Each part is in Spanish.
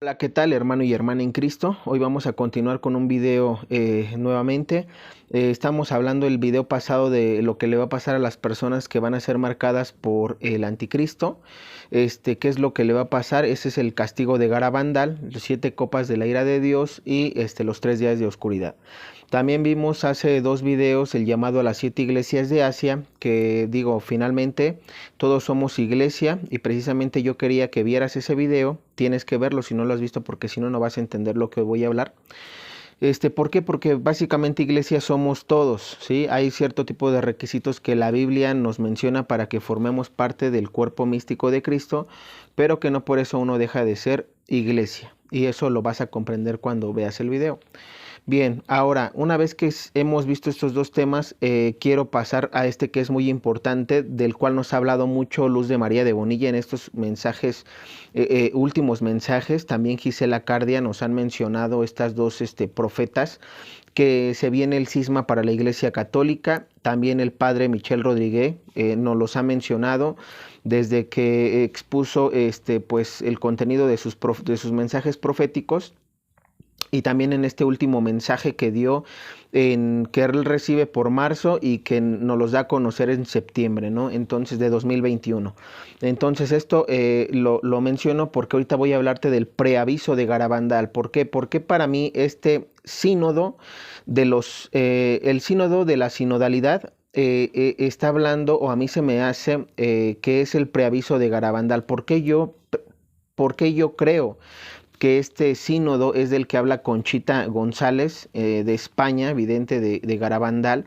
Hola, ¿qué tal, hermano y hermana en Cristo? Hoy vamos a continuar con un video nuevamente. Estamos hablando el video pasado de lo que le va a pasar a las personas que van a ser marcadas por el anticristo. ¿Qué es lo que le va a pasar? Ese es el castigo de Garabandal, las 7 copas de la ira de Dios y los 3 días de oscuridad. También vimos hace 2 videos el llamado a las 7 iglesias de Asia, que finalmente todos somos iglesia, y precisamente yo quería que vieras ese video. Tienes que verlo si no lo has visto, porque si no, no vas a entender lo que voy a hablar. ¿Por qué? Porque básicamente iglesia somos todos, ¿sí? Hay cierto tipo de requisitos que la Biblia nos menciona para que formemos parte del cuerpo místico de Cristo, pero que no por eso uno deja de ser iglesia. Y eso lo vas a comprender cuando veas el video. Bien, ahora, una vez que hemos visto estos dos temas, quiero pasar a este que es muy importante, del cual nos ha hablado mucho Luz de María de Bonilla en estos mensajes, últimos mensajes. También Gisela Cardia nos han mencionado estas dos profetas, que se viene el cisma para la Iglesia Católica. También el padre Michel Rodríguez nos los ha mencionado desde que expuso el contenido de sus mensajes proféticos. Y también en este último mensaje que dio, que él recibe por marzo y que nos los da a conocer en septiembre, ¿no? Entonces, de 2021. Entonces, esto lo menciono porque ahorita voy a hablarte del preaviso de Garabandal. ¿Por qué? Porque para mí este sínodo el sínodo de la sinodalidad está hablando, o a mí se me hace que es el preaviso de Garabandal. ¿Por qué yo creo que este sínodo es del que habla Conchita González, de España, vidente de Garabandal,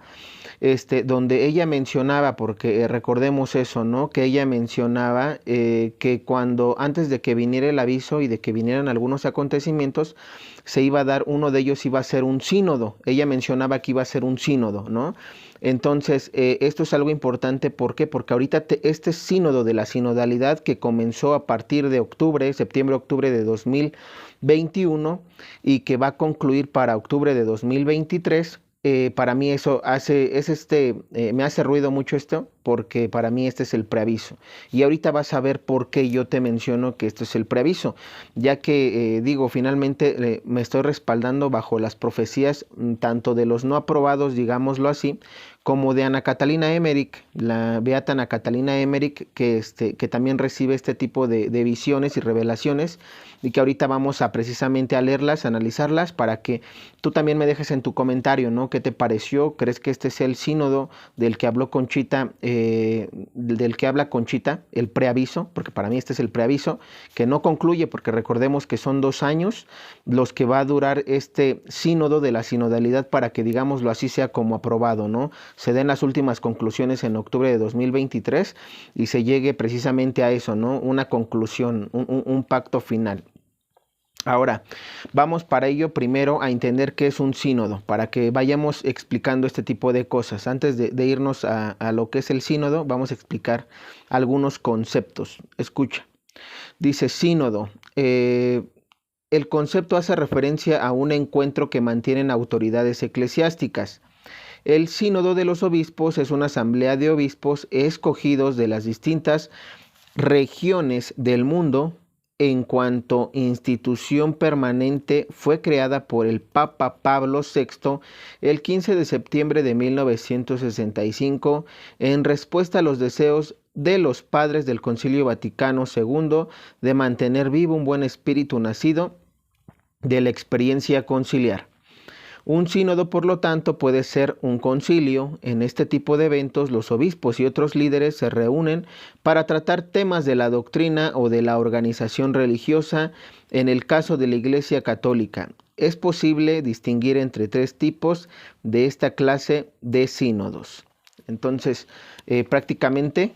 donde ella mencionaba, porque recordemos eso, ¿no? Que ella mencionaba que antes de que viniera el aviso y de que vinieran algunos acontecimientos, se iba a dar, uno de ellos iba a ser un sínodo. Ella mencionaba que iba a ser un sínodo, ¿no? Entonces, esto es algo importante. ¿Por qué? Porque ahorita este sínodo de la sinodalidad, que comenzó a partir de septiembre-octubre de 2021 y que va a concluir para octubre de 2023, para mí eso me hace ruido mucho esto, porque para mí este es el preaviso. Y ahorita vas a ver por qué yo te menciono que esto es el preaviso, ya que finalmente me estoy respaldando bajo las profecías, tanto de los no aprobados, digámoslo así, como de Ana Catalina Emmerich, la beata Ana Catalina Emmerich, que también recibe este tipo de visiones y revelaciones, y que ahorita vamos a precisamente a leerlas, a analizarlas, para que tú también me dejes en tu comentario, ¿no? ¿Qué te pareció? ¿Crees que este es el sínodo del que habló Conchita, del que habla Conchita, el preaviso? Porque para mí este es el preaviso, que no concluye, porque recordemos que son 2 años los que va a durar este sínodo de la sinodalidad, para que, digámoslo así, sea como aprobado, ¿no? Se den las últimas conclusiones en octubre de 2023 y se llegue precisamente a eso, ¿no? Una conclusión, un pacto final. Ahora, vamos para ello primero a entender qué es un sínodo, para que vayamos explicando este tipo de cosas. Antes de irnos a lo que es el sínodo, vamos a explicar algunos conceptos. Escucha, dice sínodo. El concepto hace referencia a un encuentro que mantienen autoridades eclesiásticas. El sínodo de los obispos es una asamblea de obispos escogidos de las distintas regiones del mundo. En cuanto institución permanente, fue creada por el Papa Pablo VI el 15 de septiembre de 1965 en respuesta a los deseos de los padres del Concilio Vaticano II de mantener vivo un buen espíritu nacido de la experiencia conciliar. Un sínodo, por lo tanto, puede ser un concilio. En este tipo de eventos, los obispos y otros líderes se reúnen para tratar temas de la doctrina o de la organización religiosa. En el caso de la Iglesia Católica, es posible distinguir entre 3 tipos de esta clase de sínodos. Entonces, prácticamente,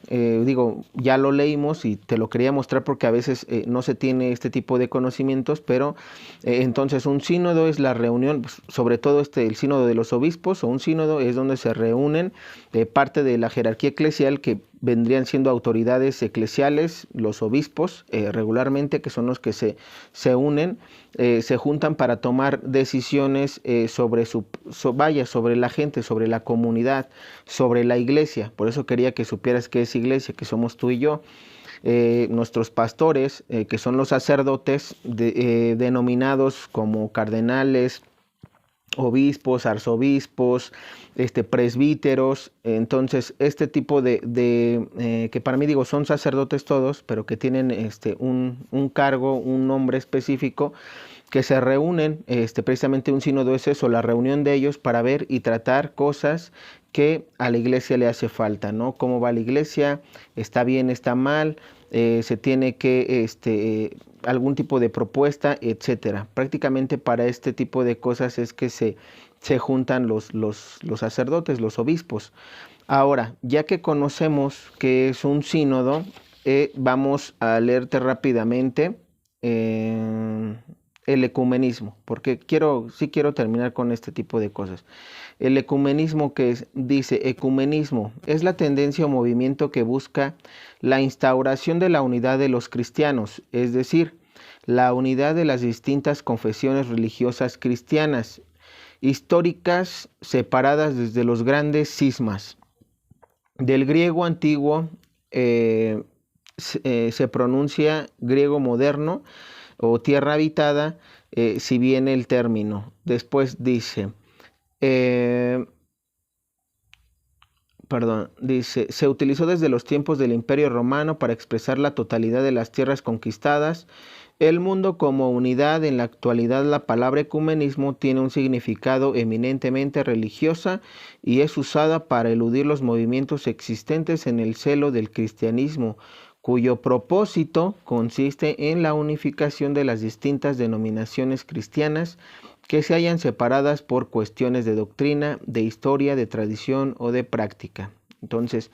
ya lo leímos y te lo quería mostrar porque a veces no se tiene este tipo de conocimientos, pero entonces un sínodo es la reunión, pues, sobre todo el sínodo de los obispos, o un sínodo es donde se reúnen parte de la jerarquía eclesial, que vendrían siendo autoridades eclesiales, los obispos regularmente, que son los que se unen, se juntan para tomar decisiones sobre sobre la gente, sobre la comunidad, sobre la iglesia. Por eso quería que supieras qué es iglesia, que somos tú y yo. nuestros pastores, que son los sacerdotes, denominados como cardenales, obispos, arzobispos, presbíteros. Entonces este tipo que para mí, digo, son sacerdotes todos, pero que tienen un cargo, un nombre específico, que se reúnen, precisamente un sínodo es eso, la reunión de ellos para ver y tratar cosas que a la iglesia le hace falta, ¿no? ¿Cómo va la iglesia? ¿Está bien? ¿Está mal? Se tiene que, algún tipo de propuesta, etcétera. Prácticamente para este tipo de cosas es que se juntan los sacerdotes, los obispos. Ahora, ya que conocemos que es un sínodo, vamos a leerte rápidamente el ecumenismo, porque sí quiero terminar con este tipo de cosas. El ecumenismo, dice, ecumenismo es la tendencia o movimiento que busca la instauración de la unidad de los cristianos, es decir, la unidad de las distintas confesiones religiosas cristianas, históricas, separadas desde los grandes cismas. Del griego antiguo se pronuncia griego moderno o tierra habitada, si viene el término. Después dice, se utilizó desde los tiempos del Imperio Romano para expresar la totalidad de las tierras conquistadas, el mundo como unidad. En la actualidad la palabra ecumenismo tiene un significado eminentemente religiosa y es usada para eludir los movimientos existentes en el seno del cristianismo, cuyo propósito consiste en la unificación de las distintas denominaciones cristianas que se hallan separadas por cuestiones de doctrina, de historia, de tradición o de práctica. Entonces,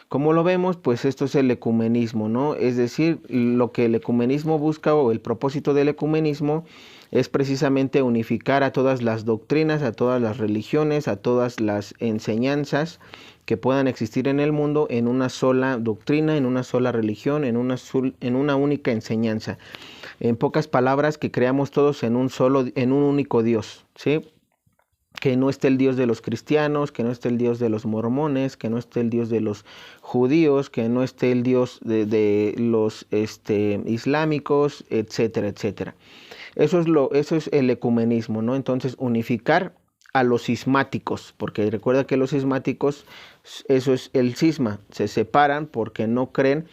como lo vemos, pues esto es el ecumenismo, ¿no? Es decir, lo que el ecumenismo busca, o el propósito del ecumenismo, es precisamente unificar a todas las doctrinas, a todas las religiones, a todas las enseñanzas que puedan existir en el mundo en una sola doctrina, en una sola religión, en una única enseñanza. En pocas palabras, que creamos todos en un único Dios, ¿sí? Que no esté el Dios de los cristianos, que no esté el Dios de los mormones, que no esté el Dios de los judíos, que no esté el Dios de los islámicos, etcétera, etcétera. Eso es el ecumenismo, ¿no? Entonces, unificar a los cismáticos, porque recuerda que los cismáticos, eso es el cisma, se separan porque no creen,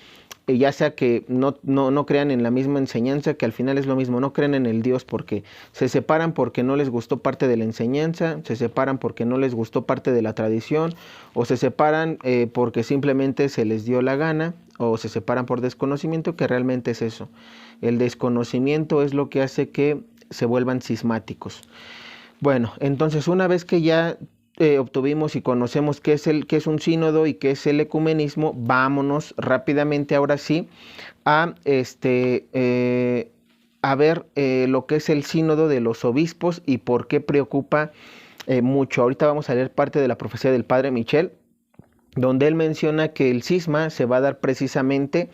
ya sea que no crean en la misma enseñanza, que al final es lo mismo, no creen en el Dios, porque se separan porque no les gustó parte de la enseñanza, se separan porque no les gustó parte de la tradición, o se separan porque simplemente se les dio la gana, o se separan por desconocimiento, que realmente es eso. El desconocimiento es lo que hace que se vuelvan cismáticos. Bueno, entonces una vez que ya obtuvimos y conocemos qué es un sínodo y qué es el ecumenismo, vámonos rápidamente ahora sí a ver lo que es el sínodo de los obispos y por qué preocupa mucho. Ahorita vamos a leer parte de la profecía del padre Michel, donde él menciona que el cisma se va a dar precisamente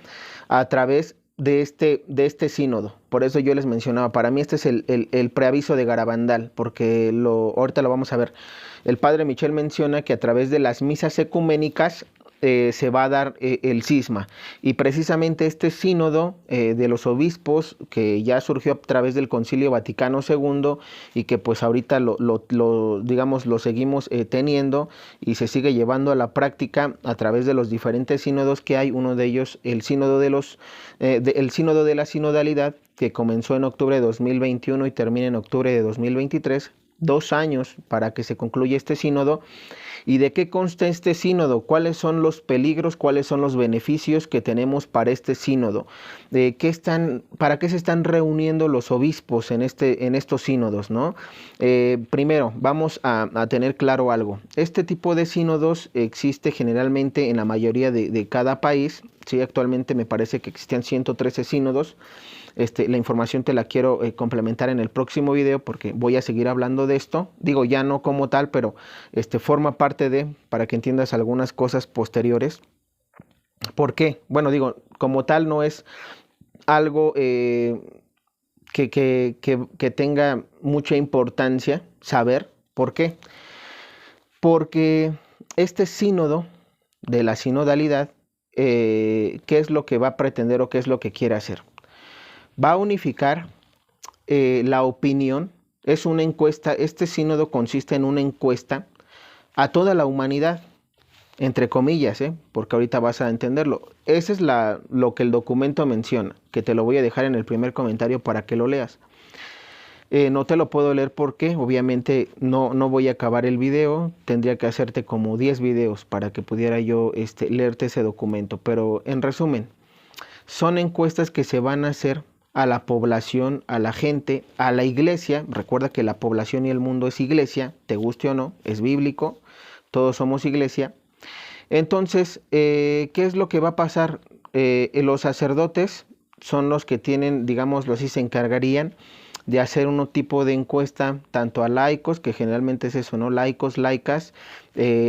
a través de este sínodo. Por eso yo les mencionaba, para mí este es el preaviso de Garabandal, porque ahorita lo vamos a ver. El padre Michel menciona que a través de las misas ecuménicas se va a dar el cisma, y precisamente este sínodo de los obispos, que ya surgió a través del Concilio Vaticano II y que pues ahorita digamos lo seguimos teniendo y se sigue llevando a la práctica a través de los diferentes sínodos que hay. Uno de ellos, el sínodo el sínodo de la sinodalidad, que comenzó en octubre de 2021 y termina en octubre de 2023, 2 años para que se concluya este sínodo. ¿Y de qué consta este sínodo? ¿Cuáles son los peligros? ¿Cuáles son los beneficios que tenemos para este sínodo? ¿Para qué se están reuniendo los obispos en estos sínodos, ¿no? Primero, vamos a tener claro algo. Este tipo de sínodos existe generalmente en la mayoría de cada país. Sí, actualmente me parece que existían 113 sínodos. La información te la quiero complementar en el próximo video, porque voy a seguir hablando de esto. Digo, ya no como tal, pero forma parte para que entiendas algunas cosas posteriores. ¿Por qué? Bueno, digo, como tal no es algo que tenga mucha importancia saber. ¿Por qué? Porque este sínodo de la sinodalidad qué es lo que va a pretender o qué es lo que quiere hacer. Va a unificar la opinión. Es una encuesta. Este sínodo consiste en una encuesta a toda la humanidad, entre comillas, porque ahorita vas a entenderlo. Ese es lo que el documento menciona, que te lo voy a dejar en el primer comentario para que lo leas. No te lo puedo leer porque obviamente no voy a acabar el video. Tendría que hacerte como 10 videos para que pudiera yo leerte ese documento. Pero en resumen, son encuestas que se van a hacer a la población, a la gente, a la iglesia. Recuerda que la población y el mundo es iglesia, te guste o no, es bíblico, todos somos iglesia. Entonces, ¿qué es lo que va a pasar? Los sacerdotes son los que tienen, digámoslo así, se encargarían de hacer un tipo de encuesta tanto a laicos, que generalmente es eso, ¿no? Laicos, laicas,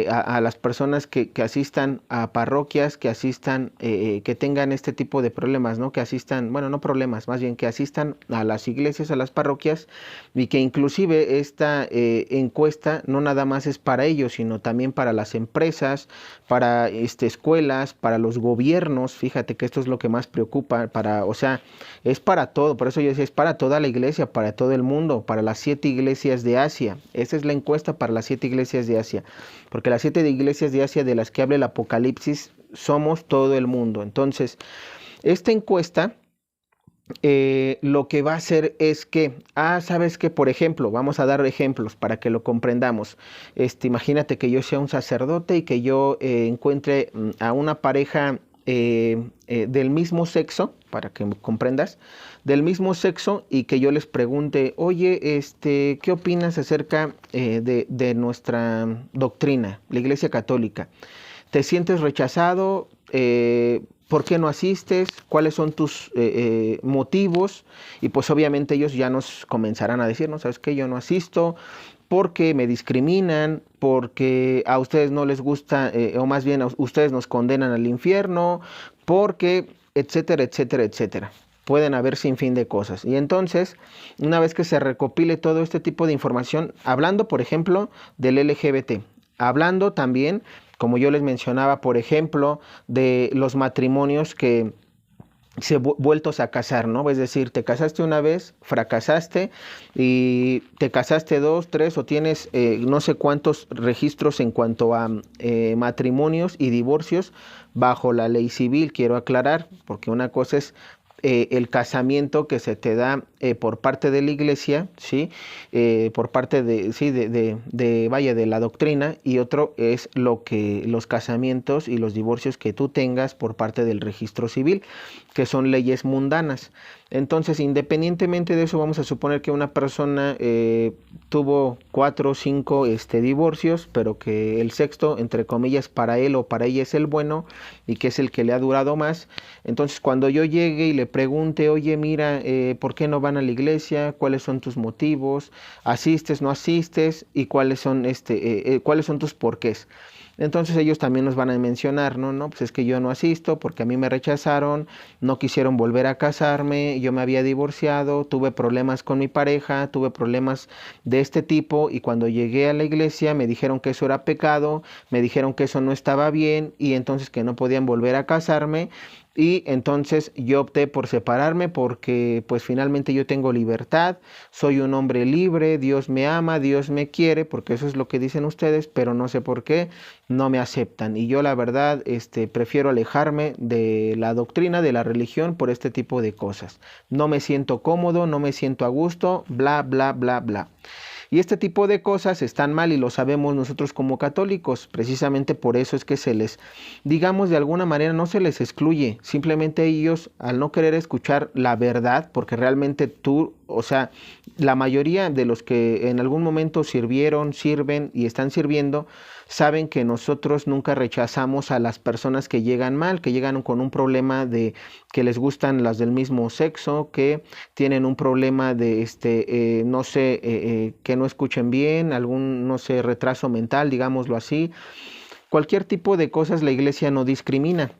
a las personas que asistan a parroquias, que asistan, que tengan este tipo de problemas, ¿no? Que asistan, bueno, no problemas, más bien que asistan a las iglesias, a las parroquias, y que inclusive esta encuesta no nada más es para ellos, sino también para las empresas, para escuelas, para los gobiernos. Fíjate que esto es lo que más preocupa, o sea, es para todo. Por eso yo decía, es para toda la iglesia, para todo el mundo, para las 7 iglesias de Asia. Esta es la encuesta para las 7 iglesias de Asia, porque las 7 iglesias de Asia de las que habla el Apocalipsis somos todo el mundo. Entonces, esta encuesta lo que va a hacer es que, sabes que, por ejemplo, vamos a dar ejemplos para que lo comprendamos. Imagínate que yo sea un sacerdote y que yo encuentre a una pareja del mismo sexo, para que comprendas, del mismo sexo, y que yo les pregunte, oye, ¿qué opinas acerca de nuestra doctrina, la Iglesia Católica? ¿Te sientes rechazado? ¿Por qué no asistes? ¿Cuáles son tus motivos? Y pues obviamente ellos ya nos comenzarán a decir, ¿no? ¿Sabes qué? Yo no asisto porque me discriminan, porque a ustedes no les gusta, o más bien a ustedes nos condenan al infierno, porque, etcétera, etcétera, etcétera. Pueden haber sin fin de cosas. Y entonces, una vez que se recopile todo este tipo de información, hablando, por ejemplo, del LGBT, hablando también, como yo les mencionaba, por ejemplo, de los matrimonios que se vueltos a casar, ¿no? Es decir, te casaste una vez, fracasaste, y te casaste 2, 3, o tienes no sé cuántos registros en cuanto a matrimonios y divorcios bajo la ley civil, quiero aclarar, porque una cosa es el casamiento que se te da por parte de la iglesia, ¿sí? Por parte de, sí, vaya, de la doctrina, y otro es los casamientos y los divorcios que tú tengas por parte del registro civil, que son leyes mundanas. Entonces, independientemente de eso, vamos a suponer que una persona tuvo 4 o 5 divorcios, pero que el sexto, entre comillas, para él o para ella es el bueno, y que es el que le ha durado más. Entonces, cuando yo llegue y le pregunte, oye, mira, ¿por qué no van a la iglesia? ¿Cuáles son tus motivos? ¿Asistes, no asistes? ¿Y cuáles son tus porqués? Entonces ellos también nos van a mencionar, ¿no? Pues es que yo no asisto porque a mí me rechazaron, no quisieron volver a casarme, yo me había divorciado, tuve problemas con mi pareja, tuve problemas de este tipo, y cuando llegué a la iglesia me dijeron que eso era pecado, me dijeron que eso no estaba bien, y entonces que no podían volver a casarme. Y entonces yo opté por separarme porque pues finalmente yo tengo libertad, soy un hombre libre, Dios me ama, Dios me quiere, porque eso es lo que dicen ustedes, pero no sé por qué no me aceptan. Y yo la verdad prefiero alejarme de la doctrina, de la religión, por este tipo de cosas. No me siento cómodo, no me siento a gusto, bla, bla, bla, bla. Y este tipo de cosas están mal y lo sabemos nosotros como católicos. Precisamente por eso es que se les, digamos, de alguna manera no se les excluye. Simplemente ellos, al no querer escuchar la verdad, porque realmente tú, o sea, la mayoría de los que en algún momento sirvieron, sirven y están sirviendo, saben que nosotros nunca rechazamos a las personas que llegan mal, que llegan con un problema de que les gustan las del mismo sexo, que tienen un problema de, no sé, que no escuchen bien, algún, no sé, retraso mental, digámoslo así. Cualquier tipo de cosas la iglesia no discrimina,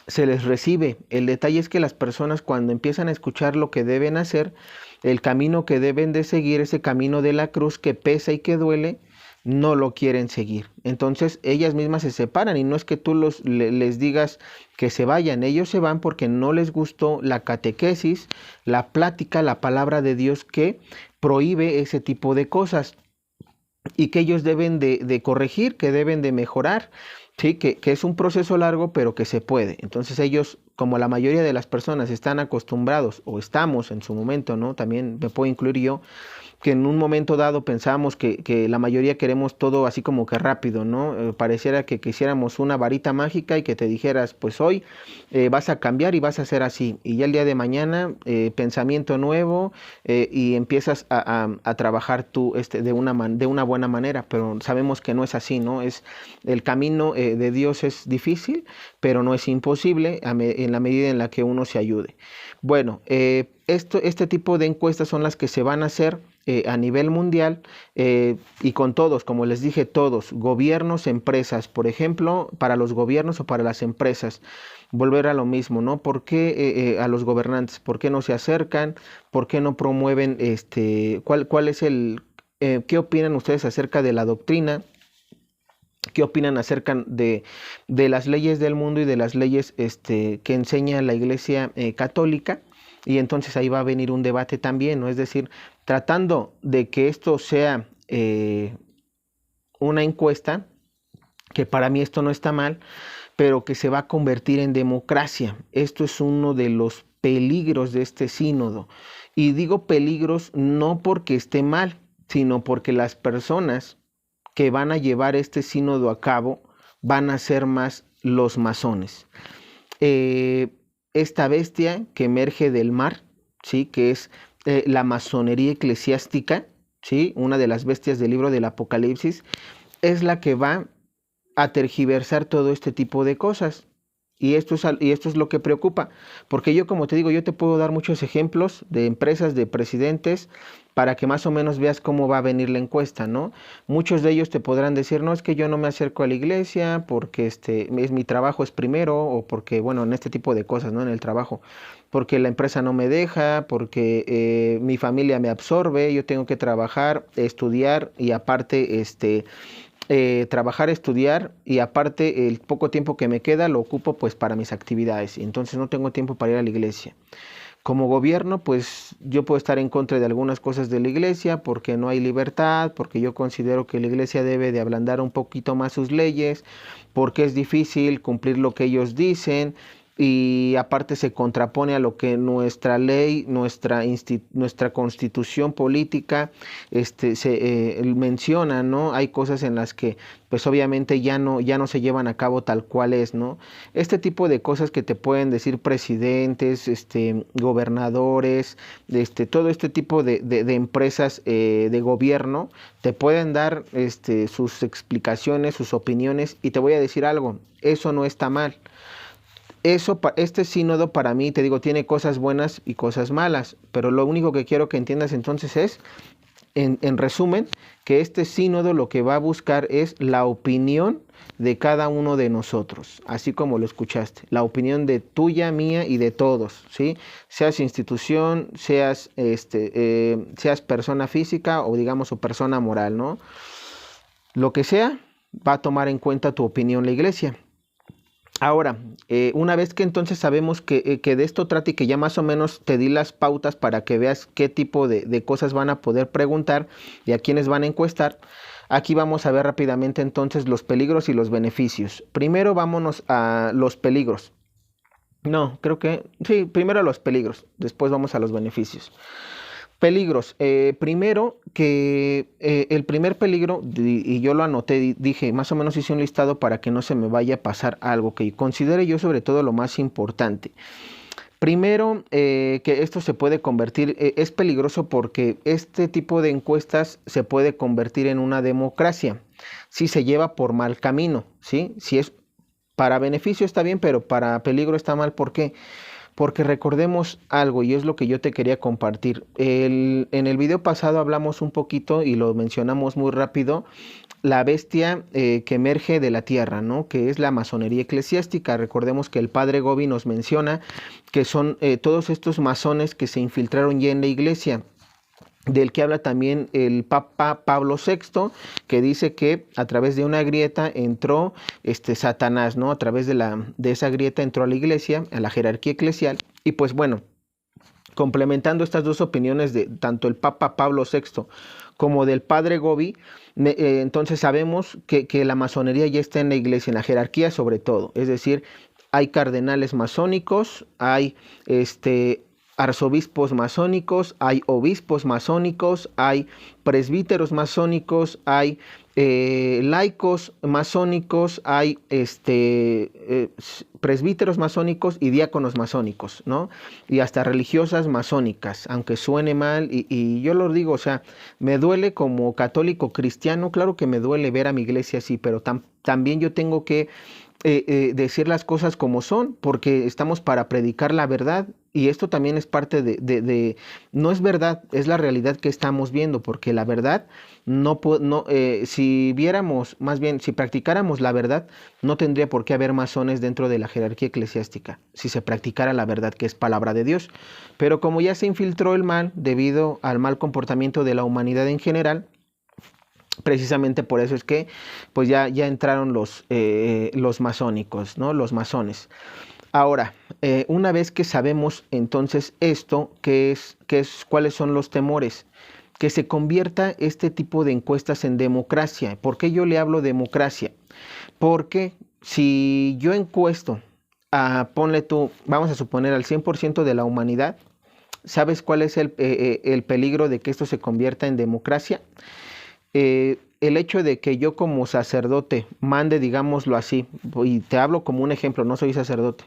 se les recibe. El detalle es que las personas, cuando empiezan a escuchar lo que deben hacer, el camino que deben de seguir, ese camino de la cruz que pesa y que duele, no lo quieren seguir. Entonces ellas mismas se separan y no es que tú les digas que se vayan, ellos se van porque no les gustó la catequesis, la plática, la palabra de Dios que prohíbe ese tipo de cosas y que ellos deben de corregir, que deben de mejorar. Sí, que es un proceso largo, pero que se puede. Entonces ellos, como la mayoría de las personas están acostumbrados, o estamos en su momento, ¿no? También me puedo incluir yo, que en un momento dado pensamos que la mayoría queremos todo así como que rápido, ¿no? Pareciera que quisiéramos una varita mágica y que te dijeras, pues hoy vas a cambiar y vas a hacer así. Y ya el día de mañana, pensamiento nuevo, y empiezas a trabajar tú de una buena manera, pero sabemos que no es así, ¿no? El camino de Dios es difícil, pero no es imposible en la medida en la que uno se ayude. Bueno, este tipo de encuestas son las que se van a hacer a nivel mundial y con todos, como les dije, todos, gobiernos, empresas, por ejemplo, para los gobiernos o para las empresas, volver a lo mismo, ¿no? ¿Por qué a los gobernantes? ¿Por qué no se acercan? ¿Por qué no promueven cuál es qué opinan ustedes acerca de la doctrina? ¿Qué opinan acerca de las leyes del mundo y de las leyes que enseña la Iglesia católica? Y entonces ahí va a venir un debate también, ¿no? Es decir, tratando de que esto sea una encuesta, que para mí esto no está mal, pero que se va a convertir en democracia. Esto es uno de los peligros de este sínodo. Y digo peligros no porque esté mal, sino porque las personas que van a llevar este sínodo a cabo van a ser más los masones. Esta bestia que emerge del mar, ¿sí? Que es la masonería eclesiástica, ¿sí? Una de las bestias del libro del Apocalipsis, es la que va a tergiversar todo este tipo de cosas. Y esto es lo que preocupa, porque yo, como te digo, yo te puedo dar muchos ejemplos de empresas, de presidentes, para que más o menos veas cómo va a venir la encuesta, ¿no? Muchos de ellos te podrán decir, no, es que yo no me acerco a la iglesia porque mi trabajo es primero, o porque, bueno, en este tipo de cosas, ¿no? En el trabajo, porque la empresa no me deja, porque mi familia me absorbe, yo tengo que trabajar, estudiar y aparte, trabajar, estudiar y aparte el poco tiempo que me queda lo ocupo pues para mis actividades y entonces no tengo tiempo para ir a la iglesia. Como gobierno, pues yo puedo estar en contra de algunas cosas de la iglesia porque no hay libertad, porque yo considero que la iglesia debe de ablandar un poquito más sus leyes, porque es difícil cumplir lo que ellos dicen y aparte se contrapone a lo que nuestra ley, nuestra constitución política menciona, ¿no? Hay cosas en las que pues obviamente ya no se llevan a cabo tal cual es, ¿no? Este tipo de cosas que te pueden decir presidentes, gobernadores, todo este tipo de empresas de gobierno, te pueden dar sus explicaciones, sus opiniones, y te voy a decir algo, eso no está mal. Este sínodo para mí, te digo, tiene cosas buenas y cosas malas, pero lo único que quiero que entiendas entonces es, en resumen, que este sínodo lo que va a buscar es la opinión de cada uno de nosotros, así como lo escuchaste, la opinión de tuya, mía y de todos, ¿sí? Seas institución, seas persona física o digamos o persona moral, ¿no? Lo que sea, va a tomar en cuenta tu opinión la iglesia. Ahora, una vez que entonces sabemos que de esto trata y que ya más o menos te di las pautas para que veas qué tipo de cosas van a poder preguntar y a quiénes van a encuestar, aquí vamos a ver rápidamente entonces los peligros y los beneficios. Primero vámonos a los peligros. No, creo que sí, primero a los peligros, después vamos a los beneficios. Peligros. Primero que el primer peligro, y yo lo anoté, dije, más o menos hice un listado para que no se me vaya a pasar algo que considere yo sobre todo lo más importante. Primero, que esto se puede convertir, es peligroso porque este tipo de encuestas se puede convertir en una democracia si se lleva por mal camino, ¿sí? Si es para beneficio está bien, pero para peligro está mal. ¿Por qué? Porque recordemos algo y es lo que yo te quería compartir. En el video pasado hablamos un poquito y lo mencionamos muy rápido, la bestia que emerge de la tierra, ¿no? Que es la masonería eclesiástica. Recordemos que el padre Gobi nos menciona que son todos estos masones que se infiltraron ya en la iglesia. del que habla también el Papa Pablo VI, que dice que a través de una grieta entró Satanás, ¿no? A través de esa grieta entró a la iglesia, a la jerarquía eclesial, y pues bueno, complementando estas dos opiniones de tanto el Papa Pablo VI como del Padre Gobi, entonces sabemos que la masonería ya está en la iglesia, en la jerarquía sobre todo, es decir, hay cardenales masónicos, hay arzobispos masónicos, hay obispos masónicos, hay presbíteros masónicos, hay laicos masónicos, hay presbíteros masónicos y diáconos masónicos, ¿no? Y hasta religiosas masónicas, aunque suene mal, y yo lo digo, o sea, me duele como católico cristiano, claro que me duele ver a mi iglesia así, pero también yo tengo que decir las cosas como son, porque estamos para predicar la verdad, y esto también es parte no es verdad, es la realidad que estamos viendo, porque la verdad si viéramos, más bien, si practicáramos la verdad, no tendría por qué haber masones dentro de la jerarquía eclesiástica, si se practicara la verdad, que es palabra de Dios. Pero como ya se infiltró el mal debido al mal comportamiento de la humanidad en general, precisamente por eso es que pues ya entraron los masónicos, ¿no? Los masones. Ahora, una vez que sabemos entonces esto, cuáles son los temores? Que se convierta este tipo de encuestas en democracia. ¿Por qué yo le hablo democracia? Porque si yo encuesto ponle tú, vamos a suponer al 100% de la humanidad, ¿sabes cuál es el peligro de que esto se convierta en democracia? El hecho de que yo como sacerdote mande, digámoslo así, y te hablo como un ejemplo, no soy sacerdote,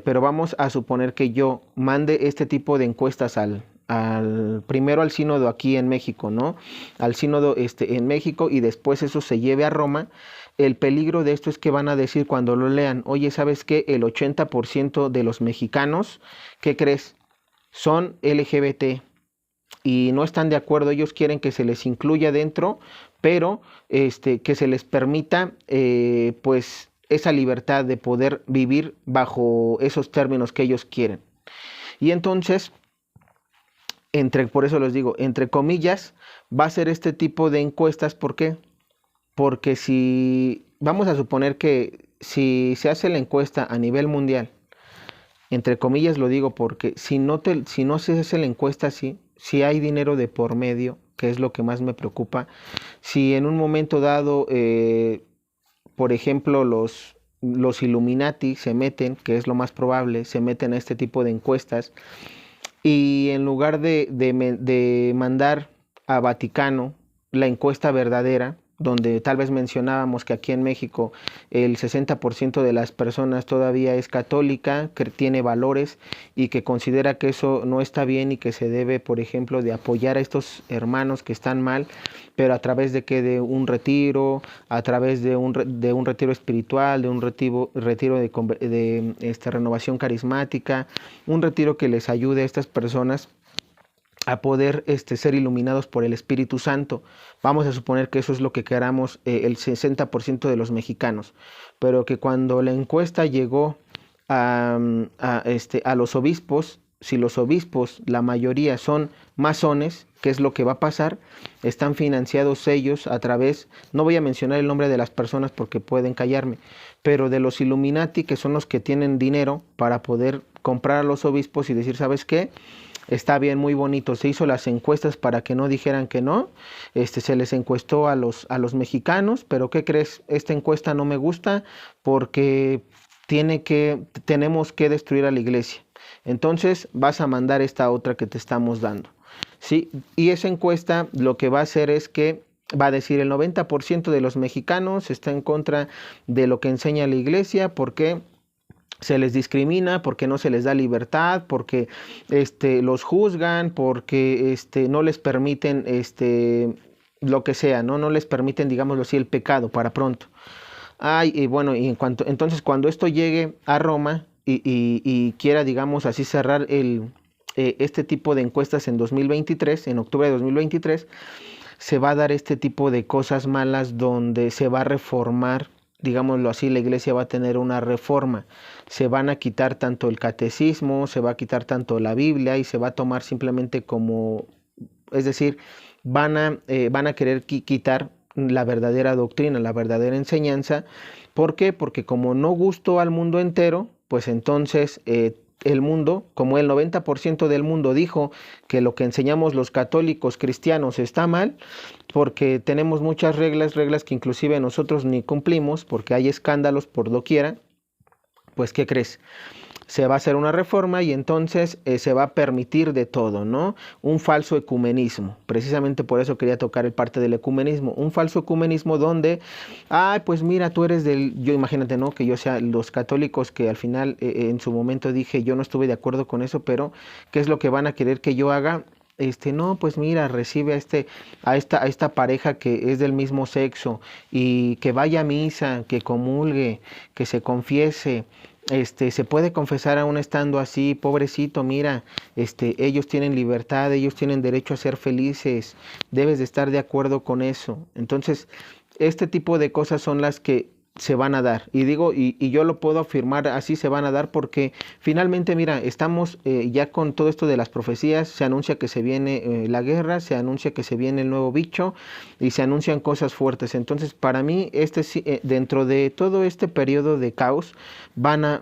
pero vamos a suponer que yo mande este tipo de encuestas primero al sínodo aquí en México, ¿no? Al sínodo en México, y después eso se lleve a Roma. El peligro de esto es que van a decir cuando lo lean, oye, ¿sabes qué? El 80% de los mexicanos, ¿qué crees? Son LGBT y no están de acuerdo, ellos quieren que se les incluya dentro, pero que se les permita pues esa libertad de poder vivir bajo esos términos que ellos quieren. Y entonces, por eso les digo, entre comillas, va a ser este tipo de encuestas. ¿Por qué? Porque si vamos a suponer que si se hace la encuesta a nivel mundial, entre comillas lo digo porque si no se hace la encuesta así, si hay dinero de por medio, que es lo que más me preocupa, si en un momento dado, por ejemplo, los Illuminati se meten, que es lo más probable, se meten a este tipo de encuestas, y en lugar de mandar a Vaticano la encuesta verdadera, donde tal vez mencionábamos que aquí en México el 60% de las personas todavía es católica, que tiene valores y que considera que eso no está bien y que se debe, por ejemplo, de apoyar a estos hermanos que están mal, pero a través de un retiro, a través de un retiro espiritual, de un retiro de renovación carismática, un retiro que les ayude a estas personas a poder ser iluminados por el Espíritu Santo. Vamos a suponer que eso es lo que queramos el 60% de los mexicanos, pero que cuando la encuesta llegó a los obispos, si los obispos, la mayoría son masones, ¿qué es lo que va a pasar? Están financiados ellos a través, no voy a mencionar el nombre de las personas porque pueden callarme, pero de los Illuminati, que son los que tienen dinero para poder comprar a los obispos y decir, ¿sabes qué? Está bien, muy bonito, se hizo las encuestas para que no dijeran que no, se les encuestó a los mexicanos, pero ¿qué crees? Esta encuesta no me gusta porque tenemos que destruir a la iglesia. Entonces vas a mandar esta otra que te estamos dando, ¿sí? Y esa encuesta lo que va a hacer es que va a decir el 90% de los mexicanos está en contra de lo que enseña la iglesia, porque se les discrimina, porque no se les da libertad, porque los juzgan, porque no les permiten lo que sea, no les permiten, digámoslo así, el pecado para pronto. Y bueno, entonces cuando esto llegue a Roma y quiera, digamos así, cerrar este tipo de encuestas en 2023, en octubre de 2023, se va a dar este tipo de cosas malas donde se va a reformar, digámoslo así, la iglesia va a tener una reforma. Se van a quitar tanto el catecismo, se va a quitar tanto la Biblia y se va a tomar simplemente como es decir, van a querer quitar la verdadera doctrina, la verdadera enseñanza. ¿Por qué? Porque como no gustó al mundo entero, pues entonces el mundo, como el 90% del mundo dijo que lo que enseñamos los católicos cristianos está mal, porque tenemos muchas reglas que inclusive nosotros ni cumplimos, porque hay escándalos por doquiera, pues ¿qué crees? Se va a hacer una reforma y entonces se va a permitir de todo, ¿no? Un falso ecumenismo. Precisamente por eso quería tocar el parte del ecumenismo. Un falso ecumenismo donde, pues mira, tú eres yo imagínate, ¿no? Que yo sea los católicos que al final en su momento dije, yo no estuve de acuerdo con eso, pero ¿qué es lo que van a querer que yo haga? No, pues mira, recibe a esta pareja que es del mismo sexo y que vaya a misa, que comulgue, que se confiese. Se puede confesar aún estando así, pobrecito, mira, ellos tienen libertad, ellos tienen derecho a ser felices, debes de estar de acuerdo con eso. Entonces, este tipo de cosas son las que se van a dar. Y digo, y yo lo puedo afirmar, así se van a dar porque finalmente, mira, estamos ya con todo esto de las profecías, se anuncia que se viene la guerra, se anuncia que se viene el nuevo bicho y se anuncian cosas fuertes. Entonces, para mí, dentro de todo este periodo de caos, va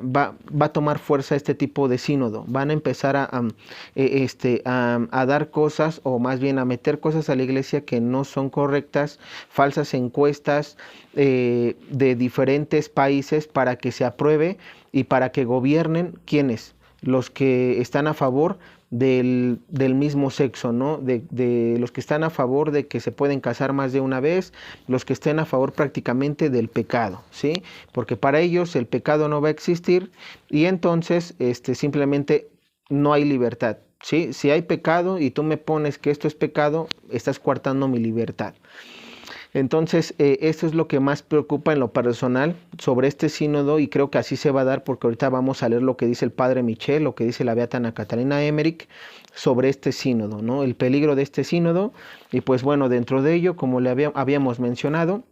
a tomar fuerza este tipo de sínodo. Van a empezar a dar cosas, o más bien a meter cosas a la iglesia que no son correctas, falsas encuestas de diferentes países para que se apruebe y para que gobiernen quienes, los que están a favor del mismo sexo, ¿no? De los que están a favor de que se pueden casar más de una vez, los que estén a favor prácticamente del pecado, ¿sí? Porque para ellos el pecado no va a existir y entonces simplemente no hay libertad, ¿sí? Si hay pecado y tú me pones que esto es pecado, estás coartando mi libertad. Entonces, esto es lo que más preocupa en lo personal sobre este sínodo y creo que así se va a dar porque ahorita vamos a leer lo que dice el padre Michel, lo que dice la beata Ana Catalina Emmerich sobre este sínodo, ¿no? El peligro de este sínodo y pues bueno, dentro de ello, como le habíamos mencionado,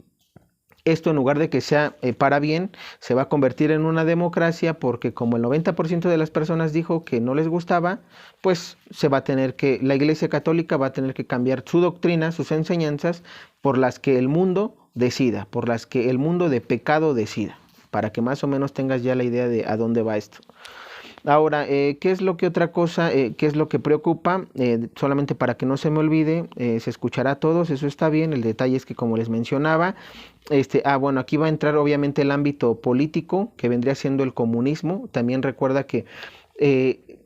esto en lugar de que sea para bien, se va a convertir en una democracia porque como el 90% de las personas dijo que no les gustaba, pues la Iglesia Católica va a tener que cambiar su doctrina, sus enseñanzas, por las que el mundo decida, por las que el mundo de pecado decida, para que más o menos tengas ya la idea de a dónde va esto. Ahora, ¿qué es lo que otra cosa, qué es lo que preocupa? Solamente para que no se me olvide, se escuchará a todos, eso está bien, el detalle es que como les mencionaba, bueno, aquí va a entrar obviamente el ámbito político, que vendría siendo el comunismo. También recuerda que,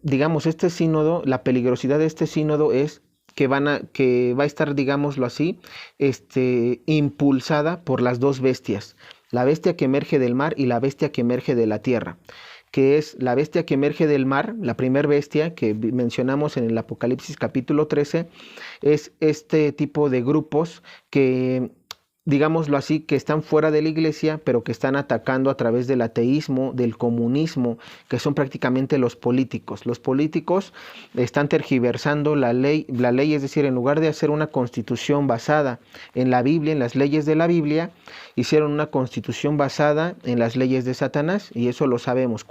digamos, este sínodo, la peligrosidad de este sínodo es que va a estar, digámoslo así, impulsada por las dos bestias, la bestia que emerge del mar y la bestia que emerge de la tierra, que es la bestia que emerge del mar, la primer bestia que mencionamos en el Apocalipsis capítulo 13, es este tipo de grupos que, digámoslo así, que están fuera de la iglesia, pero que están atacando a través del ateísmo, del comunismo, que son prácticamente los políticos. Los políticos están tergiversando la ley, es decir, en lugar de hacer una constitución basada en la Biblia, en las leyes de la Biblia, hicieron una constitución basada en las leyes de Satanás, y eso lo sabemos.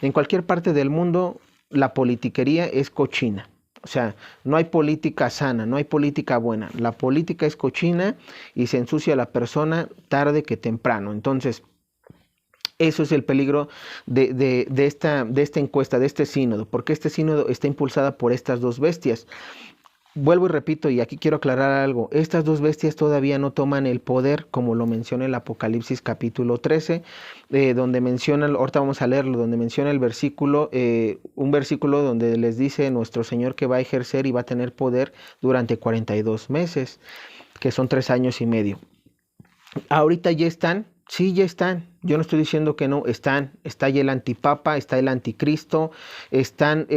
En cualquier parte del mundo, la politiquería es cochina. O sea, no hay política sana, no hay política buena. La política es cochina y se ensucia a la persona tarde que temprano. Entonces, eso es el peligro de esta encuesta, de este sínodo, porque este sínodo está impulsada por estas dos bestias. Vuelvo y repito, y aquí quiero aclarar algo, estas dos bestias todavía no toman el poder, como lo menciona el Apocalipsis capítulo 13, donde menciona, ahorita vamos a leerlo, donde menciona el versículo, un versículo donde les dice nuestro Señor que va a ejercer y va a tener poder durante 42 meses, que son 3 años y medio. Ahorita ya están, sí, ya están, yo no estoy diciendo que no, está ya el antipapa, está el anticristo, están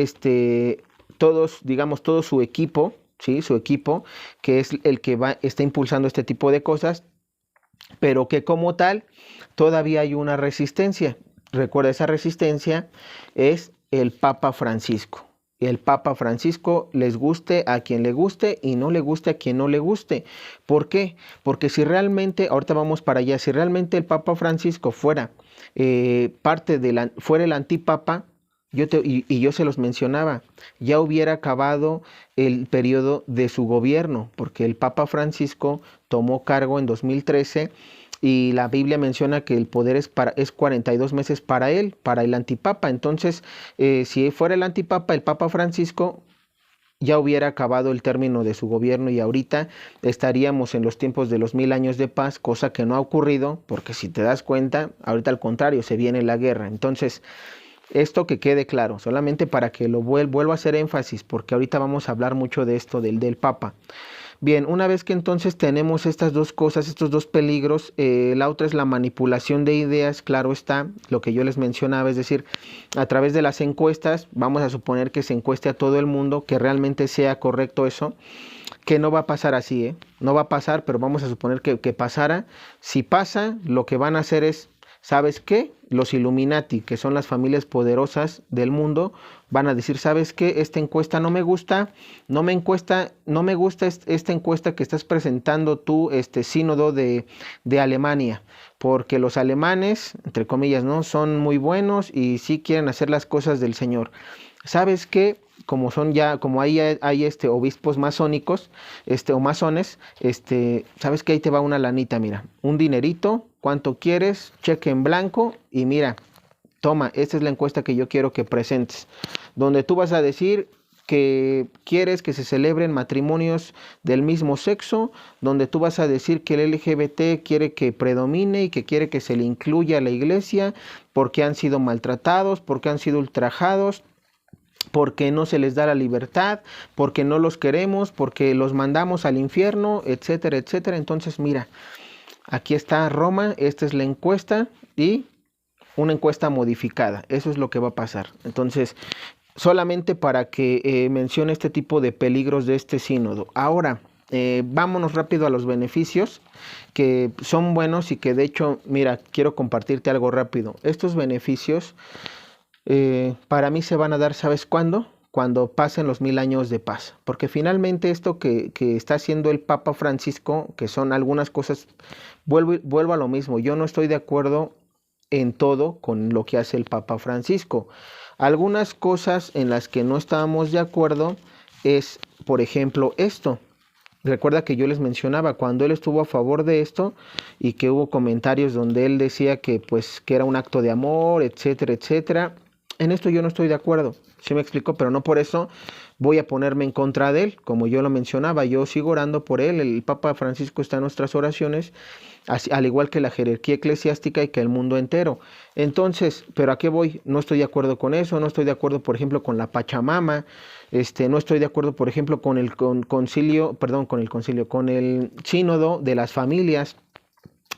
todos, digamos, todo su equipo, ¿sí? Su equipo, que es el que está impulsando este tipo de cosas, pero que como tal todavía hay una resistencia. Recuerda, esa resistencia es el Papa Francisco. El Papa Francisco, les guste a quien le guste y no le guste a quien no le guste. ¿Por qué? Porque si realmente, ahorita vamos para allá, si realmente el Papa Francisco fuera fuera el antipapa, y yo se los mencionaba, ya hubiera acabado el periodo de su gobierno, porque el Papa Francisco tomó cargo en 2013 y la Biblia menciona que el poder es 42 meses para él, para el antipapa. Entonces, si fuera el antipapa, el Papa Francisco, ya hubiera acabado el término de su gobierno y ahorita estaríamos en los tiempos de los 1000 años de paz, cosa que no ha ocurrido, porque si te das cuenta, ahorita al contrario, se viene la guerra. Entonces, esto que quede claro, solamente para que lo vuelvo a hacer énfasis, porque ahorita vamos a hablar mucho de esto del Papa. Bien, una vez que entonces tenemos estas dos cosas, estos dos peligros, la otra es la manipulación de ideas, claro está, lo que yo les mencionaba, es decir, a través de las encuestas, vamos a suponer que se encueste a todo el mundo, que realmente sea correcto eso, que no va a pasar así, ¿eh? No va a pasar, pero vamos a suponer que pasara. Si pasa, lo que van a hacer es, ¿sabes qué? Los Illuminati, que son las familias poderosas del mundo, van a decir, ¿sabes qué? Esta encuesta no me gusta, no me gusta esta encuesta que estás presentando tú, este sínodo de Alemania, porque los alemanes, entre comillas, ¿no? Son muy buenos y sí quieren hacer las cosas del Señor. ¿Sabes qué? Como son ya, como ahí hay obispos masónicos, o masones, sabes que ahí te va una lanita, mira, un dinerito, ¿cuánto quieres? Cheque en blanco y mira, toma, esta es la encuesta que yo quiero que presentes, donde tú vas a decir que quieres que se celebren matrimonios del mismo sexo, donde tú vas a decir que el LGBT quiere que predomine y que quiere que se le incluya a la iglesia porque han sido maltratados, porque han sido ultrajados, porque no se les da la libertad, porque no los queremos, porque los mandamos al infierno, etcétera, etcétera. Entonces, mira, aquí está Roma, esta es la encuesta y una encuesta modificada. Eso es lo que va a pasar. Entonces, solamente para que mencione este tipo de peligros de este sínodo. Ahora, vámonos rápido a los beneficios que son buenos y que de hecho, mira, quiero compartirte algo rápido. Estos beneficios para mí se van a dar, ¿sabes cuándo? Cuando pasen los 1000 años de paz, porque finalmente esto que está haciendo el Papa Francisco, que son algunas cosas, vuelvo a lo mismo, yo no estoy de acuerdo en todo con lo que hace el Papa Francisco. Algunas cosas en las que no estábamos de acuerdo es, por ejemplo, esto. Recuerda que yo les mencionaba cuando él estuvo a favor de esto y que hubo comentarios donde él decía que pues que era un acto de amor, etcétera, etcétera. En esto yo no estoy de acuerdo, sí me explico, pero no por eso voy a ponerme en contra de él, como yo lo mencionaba, yo sigo orando por él, el Papa Francisco está en nuestras oraciones, al igual que la jerarquía eclesiástica y que el mundo entero. Entonces, ¿pero a qué voy? No estoy de acuerdo con eso, no estoy de acuerdo, por ejemplo, con la Pachamama, no estoy de acuerdo, por ejemplo, con el con el sínodo de las familias,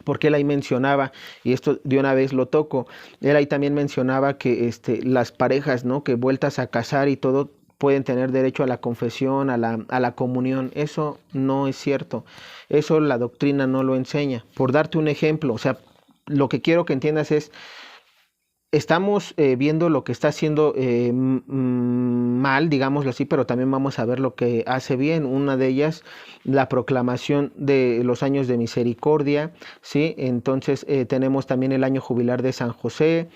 porque él ahí mencionaba, y esto de una vez lo toco, él ahí también mencionaba que las parejas, ¿no? Que vueltas a casar y todo pueden tener derecho a la confesión, a la comunión. Eso no es cierto. Eso la doctrina no lo enseña. Por darte un ejemplo, o sea, lo que quiero que entiendas es, estamos viendo lo que está haciendo mal, digámoslo así, pero también vamos a ver lo que hace bien. Una de ellas, la proclamación de los años de misericordia, ¿sí? Entonces tenemos también el año jubilar de San José,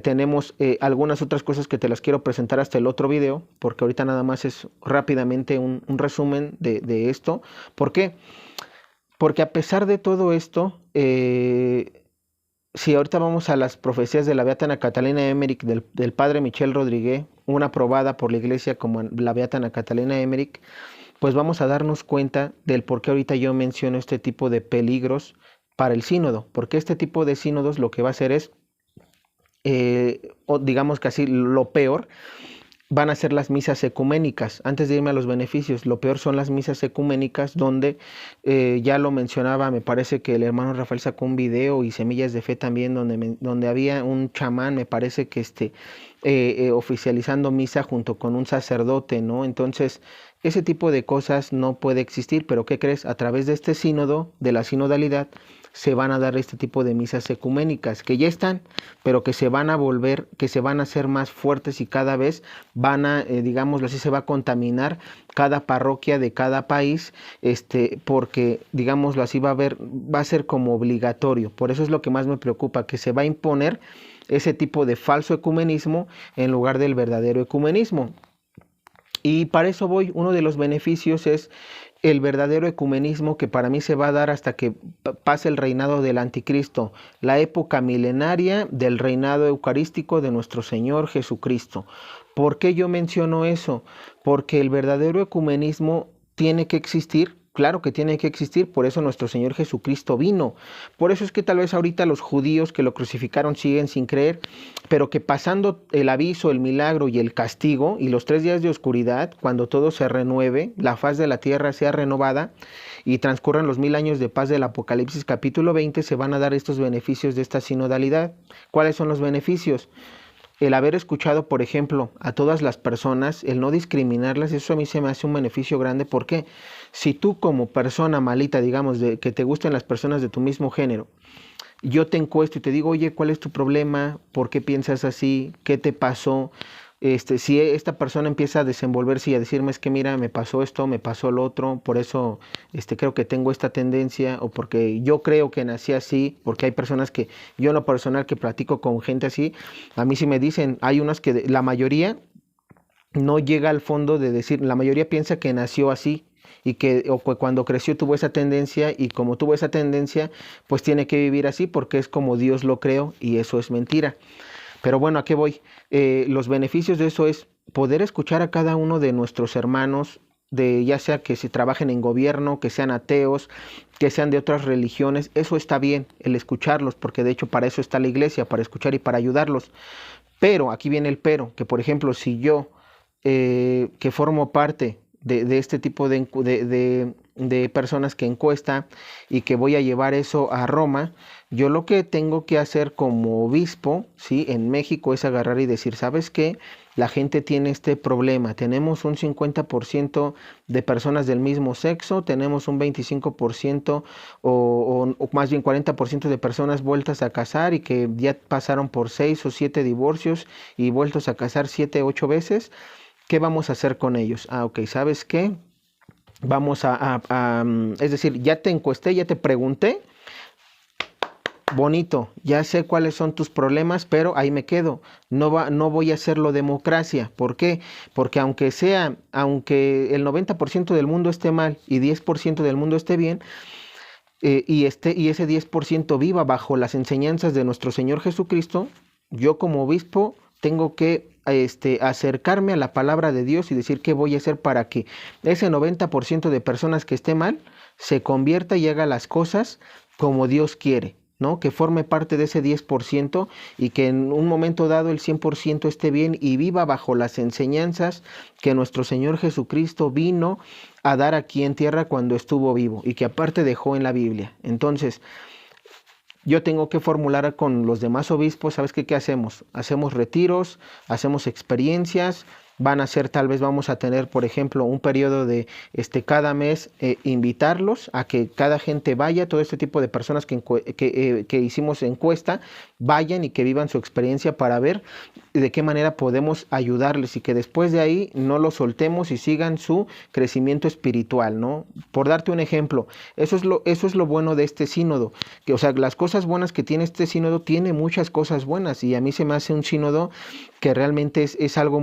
tenemos algunas otras cosas que te las quiero presentar hasta el otro video, porque ahorita nada más es rápidamente un resumen de esto. ¿Por qué? Porque a pesar de todo esto, si ahorita vamos a las profecías de la Beata Ana Catalina Emmerich del padre Michel Rodríguez, una aprobada por la iglesia como la Beata Ana Catalina Emmerich, pues vamos a darnos cuenta del por qué ahorita yo menciono este tipo de peligros para el sínodo, porque este tipo de sínodos lo que va a hacer es, o digamos que así, lo peor, van a ser las misas ecuménicas. Antes de irme a los beneficios, lo peor son las misas ecuménicas donde ya lo mencionaba, me parece que el hermano Rafael sacó un video y Semillas de Fe también donde había un chamán, me parece que oficializando misa junto con un sacerdote, ¿no? Entonces, ese tipo de cosas no puede existir, pero ¿qué crees? A través de este sínodo, de la sinodalidad, se van a dar este tipo de misas ecuménicas, que ya están, pero que se van a volver, que se van a hacer más fuertes y cada vez van a, digámoslo así, se va a contaminar cada parroquia de cada país, porque, digámoslo así, va a ser como obligatorio. Por eso es lo que más me preocupa, que se va a imponer ese tipo de falso ecumenismo en lugar del verdadero ecumenismo. Y para eso voy, uno de los beneficios es el verdadero ecumenismo, que para mí se va a dar hasta que pase el reinado del anticristo, la época milenaria del reinado eucarístico de nuestro Señor Jesucristo. ¿Por qué yo menciono eso? Porque el verdadero ecumenismo tiene que existir. Claro que tiene que existir, por eso nuestro Señor Jesucristo vino. Por eso es que tal vez ahorita los judíos que lo crucificaron siguen sin creer, pero que pasando el aviso, el milagro y el castigo y los 3 días de oscuridad, cuando todo se renueve, la faz de la tierra sea renovada y transcurran los 1000 años de paz del Apocalipsis capítulo 20, se van a dar estos beneficios de esta sinodalidad. ¿Cuáles son los beneficios? El haber escuchado, por ejemplo, a todas las personas, el no discriminarlas, eso a mí se me hace un beneficio grande. ¿Por qué? Si tú como persona malita, digamos, que te gusten las personas de tu mismo género, yo te encuesto y te digo, oye, ¿cuál es tu problema? ¿Por qué piensas así? ¿Qué te pasó? Si esta persona empieza a desenvolverse y a decirme, es que mira, me pasó esto, me pasó lo otro, por eso creo que tengo esta tendencia, o porque yo creo que nací así, porque hay personas que, yo en lo personal que platico con gente así, a mí sí me dicen, hay unos que la mayoría no llega al fondo de decir, la mayoría piensa que nació así, y que cuando creció tuvo esa tendencia, y como tuvo esa tendencia, pues tiene que vivir así porque es como Dios lo creó, y eso es mentira. Pero bueno, ¿a qué voy? Los beneficios de eso es poder escuchar a cada uno de nuestros hermanos, de ya sea que se trabajen en gobierno, que sean ateos, que sean de otras religiones. Eso está bien, el escucharlos, porque de hecho para eso está la iglesia, para escuchar y para ayudarlos. Pero, aquí viene el pero, que por ejemplo, si yo, que formo parte de este tipo de personas que encuesta y que voy a llevar eso a Roma, yo lo que tengo que hacer como obispo, ¿sí?, en México es agarrar y decir, ¿sabes qué? La gente tiene este problema, tenemos un 50% de personas del mismo sexo, tenemos un 25% o más bien 40% de personas vueltas a casar y que ya pasaron por 6 o 7 divorcios y vueltos a casar 7, 8 veces. ¿Qué vamos a hacer con ellos? Ok, ¿sabes qué? Vamos es decir, ya te encuesté, ya te pregunté, bonito, ya sé cuáles son tus problemas, pero ahí me quedo. No voy a hacerlo democracia. ¿Por qué? Porque aunque el 90% del mundo esté mal y 10% del mundo esté bien, y ese 10% viva bajo las enseñanzas de nuestro Señor Jesucristo, yo como obispo tengo que acercarme a la palabra de Dios y decir qué voy a hacer para que ese 90% de personas que esté mal se convierta y haga las cosas como Dios quiere, ¿no? Que forme parte de ese 10% y que en un momento dado el 100% esté bien y viva bajo las enseñanzas que nuestro Señor Jesucristo vino a dar aquí en tierra cuando estuvo vivo y que aparte dejó en la Biblia. Entonces, yo tengo que formular con los demás obispos, ¿sabes qué hacemos? Hacemos retiros, hacemos experiencias, tal vez vamos a tener, por ejemplo, un periodo de cada mes, invitarlos a que cada gente vaya, todo este tipo de personas que hicimos encuesta, vayan y que vivan su experiencia para ver de qué manera podemos ayudarles y que después de ahí no los soltemos y sigan su crecimiento espiritual, ¿no? Por darte un ejemplo, eso es lo bueno de este sínodo, que, o sea, las cosas buenas que tiene este sínodo, tiene muchas cosas buenas, y a mí se me hace un sínodo que realmente es algo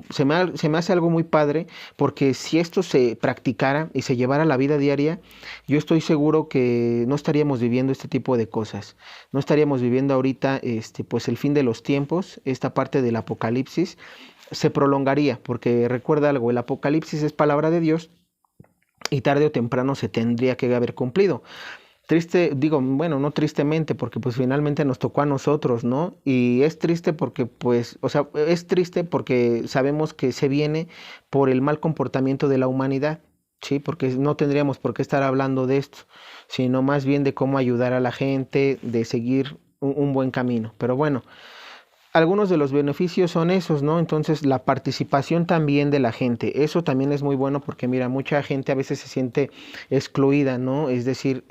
se me hace algo muy padre, porque si esto se practicara y se llevara a la vida diaria, yo estoy seguro que no estaríamos viviendo este tipo de cosas, no estaríamos viviendo ahorita pues el fin de los tiempos, esta parte del Apocalipsis se prolongaría, porque recuerda algo, el Apocalipsis es palabra de Dios y tarde o temprano se tendría que haber cumplido. Bueno, no tristemente, porque pues finalmente nos tocó a nosotros, ¿no? Y es triste porque es triste porque sabemos que se viene por el mal comportamiento de la humanidad, ¿sí? Porque no tendríamos por qué estar hablando de esto, sino más bien de cómo ayudar a la gente, de seguir un buen camino. Pero bueno, algunos de los beneficios son esos, ¿no? Entonces, la participación también de la gente, eso también es muy bueno porque, mira, mucha gente a veces se siente excluida, ¿no? Es decir,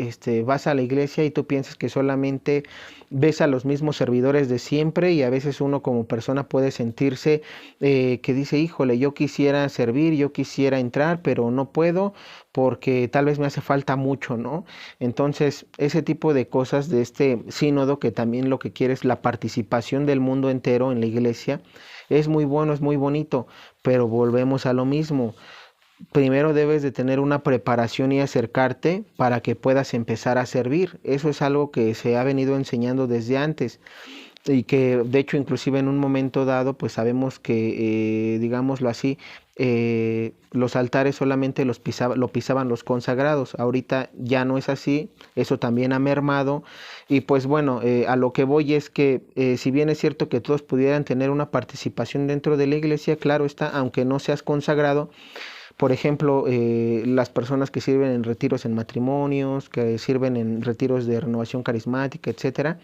vas a la iglesia y tú piensas que solamente ves a los mismos servidores de siempre y a veces uno como persona puede sentirse que dice, híjole, yo quisiera servir, yo quisiera entrar, pero no puedo porque tal vez me hace falta mucho, ¿no? Entonces, ese tipo de cosas de este sínodo, que también lo que quiere es la participación del mundo entero en la iglesia, es muy bueno, es muy bonito, pero volvemos a lo mismo. Primero debes de tener una preparación y acercarte para que puedas empezar a servir. Eso es algo que se ha venido enseñando desde antes y que de hecho inclusive en un momento dado pues sabemos que digámoslo así, los altares solamente lo pisaban los consagrados. Ahorita ya no es así, eso también ha mermado y pues bueno, a lo que voy es que si bien es cierto que todos pudieran tener una participación dentro de la iglesia, claro está, aunque no seas consagrado. Por ejemplo, las personas que sirven en retiros en matrimonios, que sirven en retiros de renovación carismática, etcétera,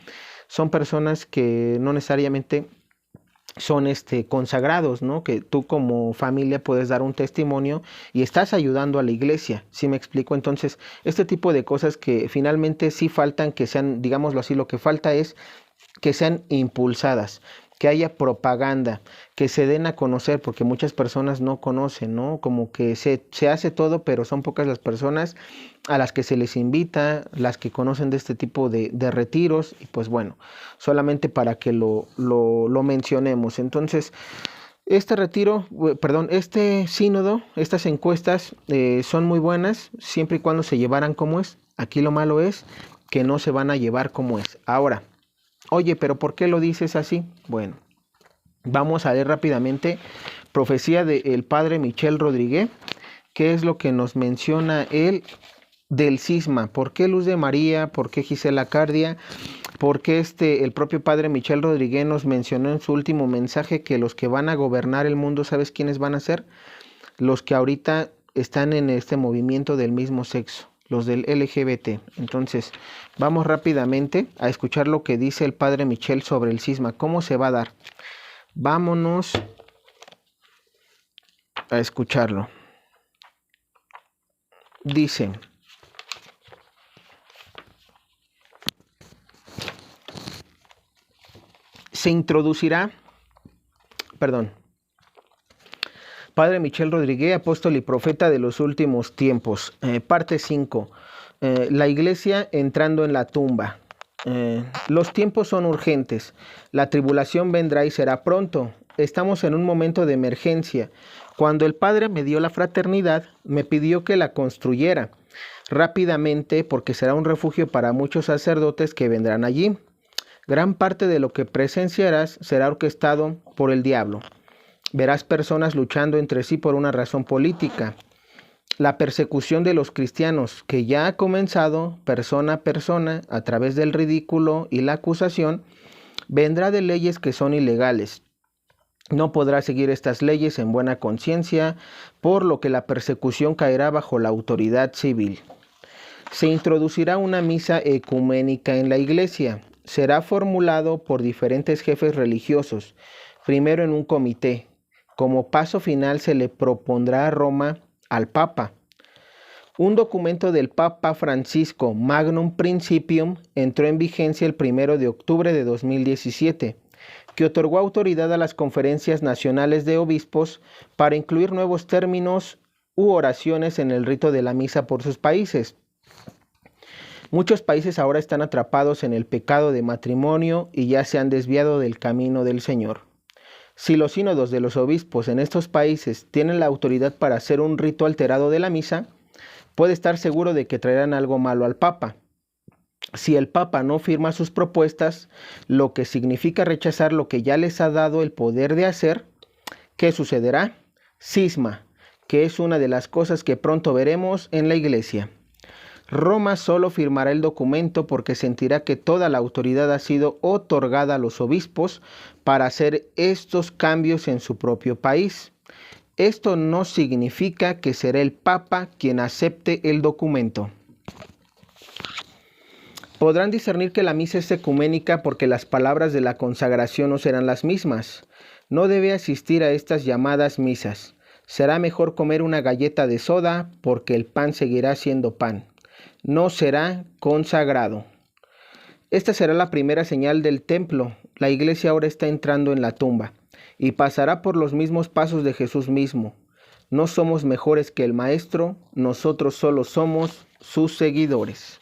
son personas que no necesariamente son consagrados, ¿no? Que tú como familia puedes dar un testimonio y estás ayudando a la iglesia, ¿sí me explico? Entonces, este tipo de cosas que finalmente sí faltan que sean, digámoslo así, lo que falta es que sean impulsadas, que haya propaganda, que se den a conocer, porque muchas personas no conocen, ¿no? Como que se hace todo, pero son pocas las personas a las que se les invita, las que conocen de este tipo de retiros, y pues bueno, solamente para que lo mencionemos. Entonces, este retiro, perdón, este sínodo, estas encuestas son muy buenas, siempre y cuando se llevaran como es. Aquí lo malo es que no se van a llevar como es. Ahora, oye, pero ¿por qué lo dices así? Bueno, vamos a ver rápidamente profecía del padre Michel Rodríguez, qué es lo que nos menciona él del cisma. ¿Por qué Luz de María? ¿Por qué Gisela Cardia? ¿Por qué el propio padre Michel Rodríguez nos mencionó en su último mensaje que los que van a gobernar el mundo, ¿sabes quiénes van a ser? Los que ahorita están en este movimiento del mismo sexo, los del LGBT. Entonces, vamos rápidamente a escuchar lo que dice el padre Michel sobre el cisma. ¿Cómo se va a dar? Vámonos a escucharlo. Dice: se introducirá, perdón, Padre Michel Rodríguez, apóstol y profeta de los últimos tiempos. Parte 5. La iglesia entrando en la tumba. Los tiempos son urgentes. La tribulación vendrá y será pronto. Estamos en un momento de emergencia. Cuando el Padre me dio la fraternidad, me pidió que la construyera rápidamente porque será un refugio para muchos sacerdotes que vendrán allí. Gran parte de lo que presenciarás será orquestado por el diablo. Verás personas luchando entre sí por una razón política. La persecución de los cristianos, que ya ha comenzado persona a persona a través del ridículo y la acusación, vendrá de leyes que son ilegales. No podrá seguir estas leyes en buena conciencia, por lo que la persecución caerá bajo la autoridad civil. Se introducirá una misa ecuménica en la iglesia. Será formulado por diferentes jefes religiosos, primero en un comité. Como paso final se le propondrá a Roma al Papa. Un documento del Papa Francisco, Magnum Principium, entró en vigencia el 1 de octubre de 2017, que otorgó autoridad a las conferencias nacionales de obispos para incluir nuevos términos u oraciones en el rito de la misa por sus países. Muchos países ahora están atrapados en el pecado de matrimonio y ya se han desviado del camino del Señor. Si los sínodos de los obispos en estos países tienen la autoridad para hacer un rito alterado de la misa, puede estar seguro de que traerán algo malo al Papa. Si el Papa no firma sus propuestas, lo que significa rechazar lo que ya les ha dado el poder de hacer, ¿qué sucederá? Cisma, que es una de las cosas que pronto veremos en la Iglesia. Roma solo firmará el documento porque sentirá que toda la autoridad ha sido otorgada a los obispos para hacer estos cambios en su propio país. Esto no significa que será el Papa quien acepte el documento. Podrán discernir que la misa es ecuménica porque las palabras de la consagración no serán las mismas. No debe asistir a estas llamadas misas. Será mejor comer una galleta de soda porque el pan seguirá siendo pan. No será consagrado. Esta será la primera señal del templo. La iglesia ahora está entrando en la tumba y pasará por los mismos pasos de Jesús mismo. No somos mejores que el Maestro, nosotros solo somos sus seguidores.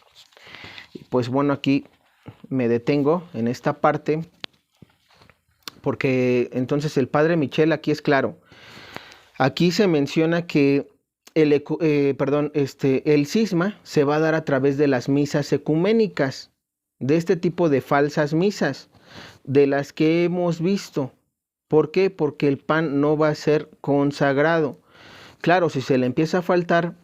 Pues bueno, aquí me detengo en esta parte porque entonces el padre Michel aquí es claro. Aquí se menciona que el cisma se va a dar a través de las misas ecuménicas, de este tipo de falsas misas, de las que hemos visto. ¿Por qué? Porque el pan no va a ser consagrado. Claro, si se le empieza a faltar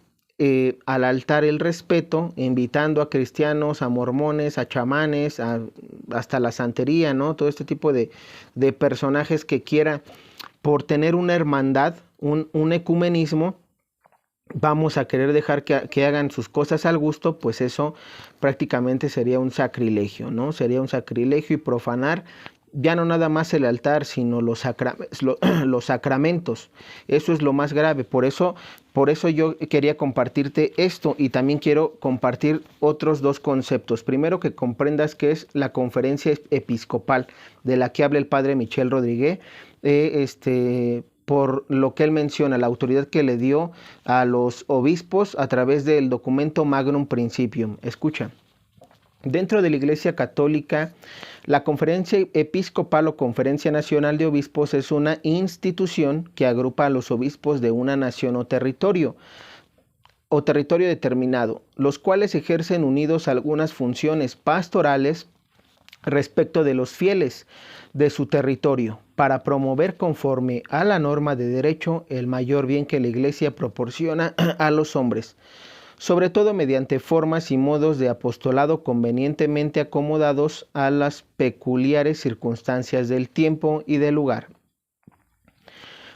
al altar el respeto, invitando a cristianos, a mormones, a chamanes, hasta la santería, ¿no? Todo este tipo de personajes que quiera, por tener una hermandad, un ecumenismo, vamos a querer dejar que hagan sus cosas al gusto, pues eso prácticamente sería un sacrilegio, ¿no? Sería un sacrilegio y profanar ya no nada más el altar, sino los sacramentos. Eso es lo más grave. Por eso yo quería compartirte esto y también quiero compartir otros dos conceptos. Primero, que comprendas qué es la conferencia episcopal de la que habla el padre Michel Rodríguez, por lo que él menciona, la autoridad que le dio a los obispos a través del documento Magnum Principium. Escucha. Dentro de la Iglesia Católica, la Conferencia Episcopal o Conferencia Nacional de Obispos es una institución que agrupa a los obispos de una nación o territorio determinado, los cuales ejercen unidos algunas funciones pastorales respecto de los fieles de su territorio, para promover conforme a la norma de derecho el mayor bien que la Iglesia proporciona a los hombres, sobre todo mediante formas y modos de apostolado convenientemente acomodados a las peculiares circunstancias del tiempo y del lugar.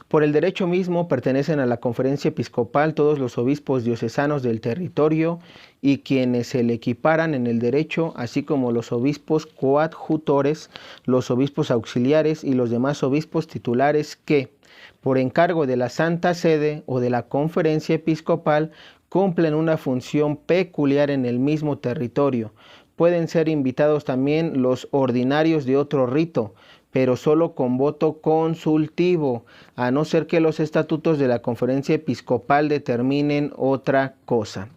Por el derecho mismo pertenecen a la conferencia episcopal todos los obispos diocesanos del territorio y quienes se le equiparan en el derecho, así como los obispos coadjutores, los obispos auxiliares y los demás obispos titulares que, por encargo de la Santa Sede o de la conferencia episcopal, cumplen una función peculiar en el mismo territorio. Pueden ser invitados también los ordinarios de otro rito, pero solo con voto consultivo, a no ser que los estatutos de la conferencia episcopal determinen otra cosa.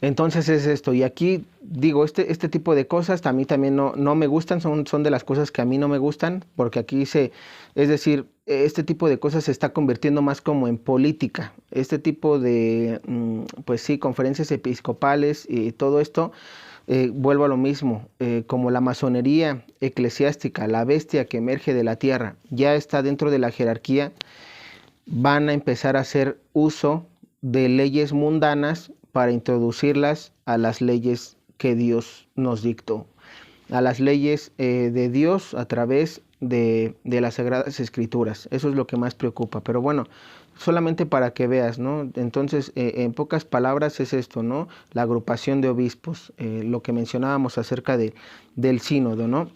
Entonces es esto, y aquí digo, este tipo de cosas a mí también no me gustan, son de las cosas que a mí no me gustan, porque aquí es decir, este tipo de cosas se está convirtiendo más como en política, este tipo de, pues sí, conferencias episcopales y todo esto, vuelvo a lo mismo, como la masonería eclesiástica, la bestia que emerge de la tierra, ya está dentro de la jerarquía, van a empezar a hacer uso de leyes mundanas para introducirlas a las leyes que Dios nos dictó, a las leyes de Dios a través de las Sagradas Escrituras. Eso es lo que más preocupa, pero bueno, solamente para que veas, ¿no? Entonces, en pocas palabras es esto, ¿no? La agrupación de obispos, lo que mencionábamos acerca del sínodo, ¿no?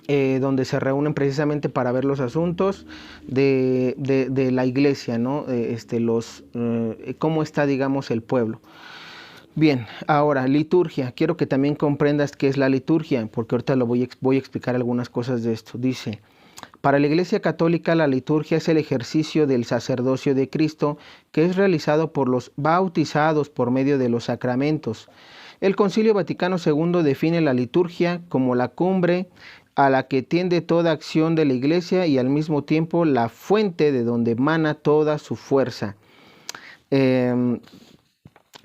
Donde se reúnen precisamente para ver los asuntos de la iglesia, ¿no? Cómo está, digamos, el pueblo. Bien, ahora, liturgia. Quiero que también comprendas qué es la liturgia, porque ahorita voy a explicar algunas cosas de esto. Dice, para la Iglesia Católica la liturgia es el ejercicio del sacerdocio de Cristo que es realizado por los bautizados por medio de los sacramentos. El Concilio Vaticano II define la liturgia como la cumbre a la que tiende toda acción de la Iglesia y al mismo tiempo la fuente de donde emana toda su fuerza.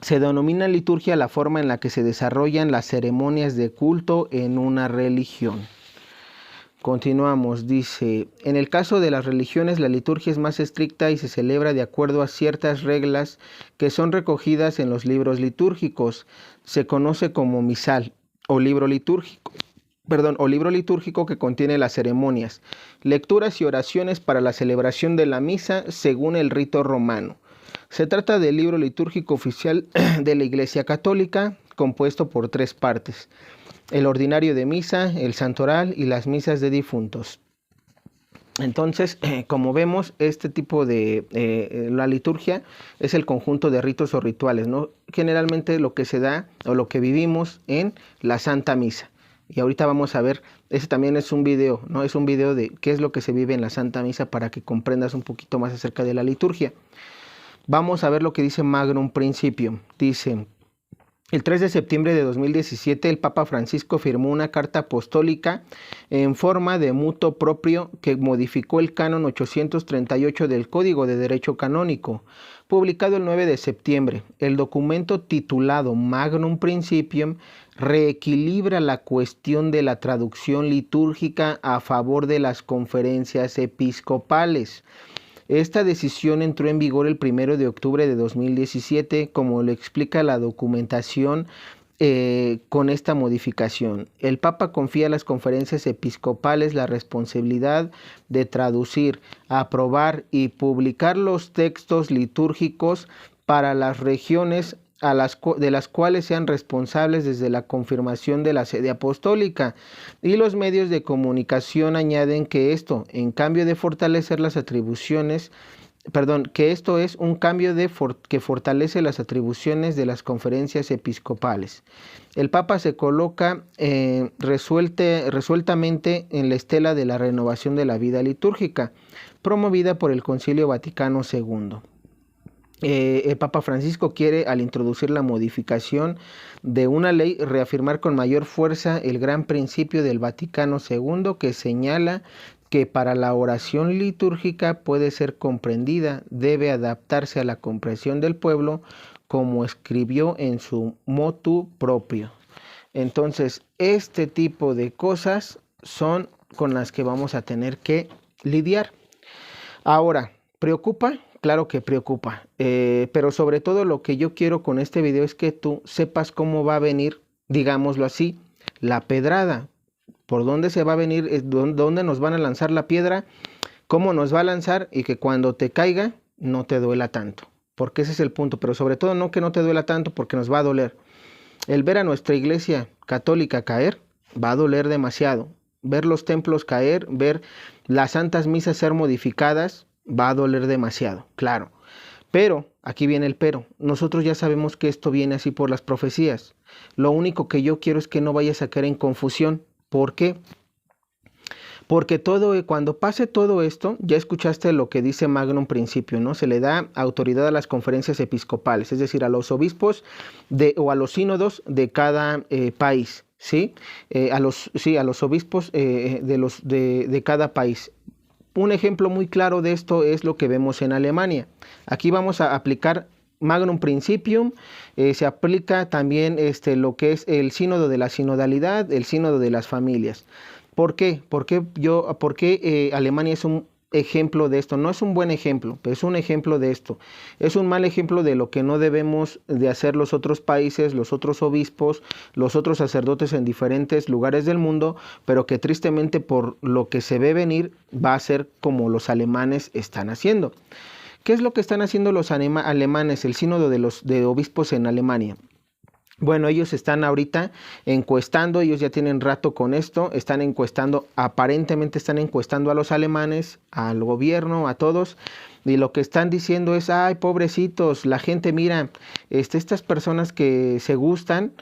Se denomina liturgia la forma en la que se desarrollan las ceremonias de culto en una religión. Continuamos, dice, en el caso de las religiones la liturgia es más estricta y se celebra de acuerdo a ciertas reglas que son recogidas en los libros litúrgicos. Se conoce como misal o libro litúrgico. O libro litúrgico que contiene las ceremonias, lecturas y oraciones para la celebración de la misa según el rito romano. Se trata del libro litúrgico oficial de la Iglesia Católica, compuesto por 3 partes: el ordinario de misa, el santoral y las misas de difuntos. Entonces, como vemos, este tipo de la liturgia es el conjunto de ritos o rituales, ¿no? Generalmente lo que se da o lo que vivimos en la Santa Misa. Y ahorita vamos a ver, ese también es un video, ¿no? Es un video de qué es lo que se vive en la Santa Misa para que comprendas un poquito más acerca de la liturgia. Vamos a ver lo que dice Magnum Principium. Dice: el 3 de septiembre de 2017, el Papa Francisco firmó una carta apostólica en forma de mutuo propio que modificó el canon 838 del Código de Derecho Canónico, publicado el 9 de septiembre. El documento, titulado Magnum Principium, reequilibra la cuestión de la traducción litúrgica a favor de las conferencias episcopales. Esta decisión entró en vigor el 1 de octubre de 2017, como lo explica la documentación con esta modificación. El Papa confía a las conferencias episcopales la responsabilidad de traducir, aprobar y publicar los textos litúrgicos para las regiones de las cuales sean responsables desde la confirmación de la sede apostólica, y los medios de comunicación añaden que esto, en cambio de fortalecer las atribuciones, que esto es un cambio que fortalece las atribuciones de las conferencias episcopales. El Papa se coloca resueltamente en la estela de la renovación de la vida litúrgica, promovida por el Concilio Vaticano II. El Papa Francisco quiere, al introducir la modificación de una ley, reafirmar con mayor fuerza el gran principio del Vaticano II, que señala que para la oración litúrgica puede ser comprendida, debe adaptarse a la comprensión del pueblo, como escribió en su motu propio. Entonces, este tipo de cosas son con las que vamos a tener que lidiar. Ahora, ¿preocupa? Claro que preocupa, pero sobre todo lo que yo quiero con este video es que tú sepas cómo va a venir, digámoslo así, la pedrada. Por dónde se va a venir, dónde nos van a lanzar la piedra, cómo nos va a lanzar, y que cuando te caiga no te duela tanto, porque ese es el punto. Pero sobre todo no que no te duela tanto, porque nos va a doler. El ver a nuestra iglesia católica caer va a doler demasiado. Ver los templos caer, ver las santas misas ser modificadas, va a doler demasiado, claro. Pero, aquí viene el pero, nosotros ya sabemos que esto viene así por las profecías. Lo único que yo quiero es que no vayas a caer en confusión. ¿Por qué? Porque cuando pase todo esto, ya escuchaste lo que dice Magnum Principio, ¿no? Se le da autoridad a las conferencias episcopales, es decir, a los obispos o a los sínodos de cada país, ¿sí? A los obispos de cada país. Un ejemplo muy claro de esto es lo que vemos en Alemania. Aquí vamos a aplicar Magnum Principium, se aplica también lo que es el sínodo de la sinodalidad, el sínodo de las familias. ¿Por qué? ¿Por qué Alemania es un ejemplo de esto? No es un buen ejemplo, pero es un ejemplo de esto. Es un mal ejemplo de lo que no debemos de hacer los otros países, los otros obispos, los otros sacerdotes en diferentes lugares del mundo, pero que tristemente por lo que se ve venir va a ser como los alemanes están haciendo. ¿Qué es lo que están haciendo los alemanes, el sínodo de obispos en Alemania? Bueno, ellos están ahorita encuestando, ellos ya tienen rato con esto, están encuestando, aparentemente están encuestando a los alemanes, al gobierno, a todos, y lo que están diciendo es: ay, pobrecitos, la gente, mira, estas personas que se gustan,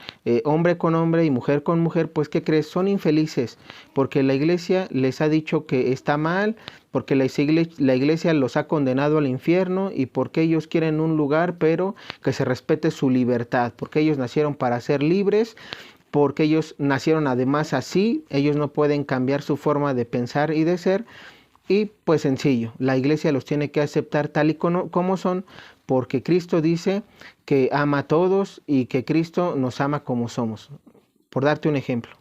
hombre con hombre y mujer con mujer, pues ¿qué crees? Son infelices, porque la iglesia les ha dicho que está mal, porque la iglesia los ha condenado al infierno, y porque ellos quieren un lugar, pero que se respete su libertad, porque ellos nacieron para ser libres, porque ellos nacieron además así, ellos no pueden cambiar su forma de pensar y de ser. Y pues sencillo, la iglesia los tiene que aceptar tal y como son, porque Cristo dice que ama a todos y que Cristo nos ama como somos, por darte un ejemplo.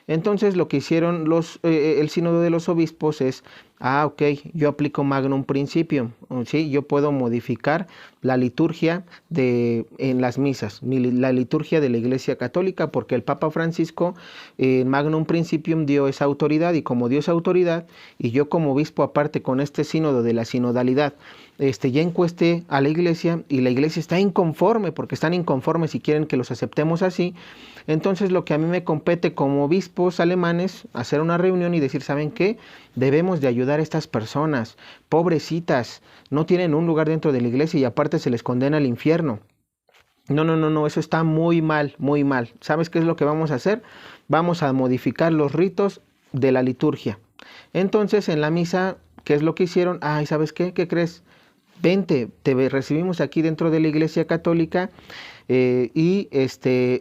Entonces lo que hicieron el sínodo de los obispos es, ok, yo aplico Magnum Principium, ¿sí? Yo puedo modificar la liturgia en las misas, la liturgia de la Iglesia Católica, porque el Papa Francisco en Magnum Principium dio esa autoridad, y como dio esa autoridad, y yo como obispo aparte con este sínodo de la sinodalidad, ya encuesté a la Iglesia, y la Iglesia está inconforme, porque están inconformes y quieren que los aceptemos así. Entonces lo que a mí me compete como obispos alemanes, hacer una reunión y decir, ¿saben qué? Debemos de ayudar a estas personas, pobrecitas, no tienen un lugar dentro de la iglesia y aparte se les condena al infierno. No, no, no, no, eso está muy mal, muy mal. ¿Sabes qué es lo que vamos a hacer? Vamos a modificar los ritos de la liturgia. Entonces en la misa, ¿qué es lo que hicieron? Ay, ¿sabes qué? ¿Qué crees? Vente, te recibimos aquí dentro de la Iglesia Católica, y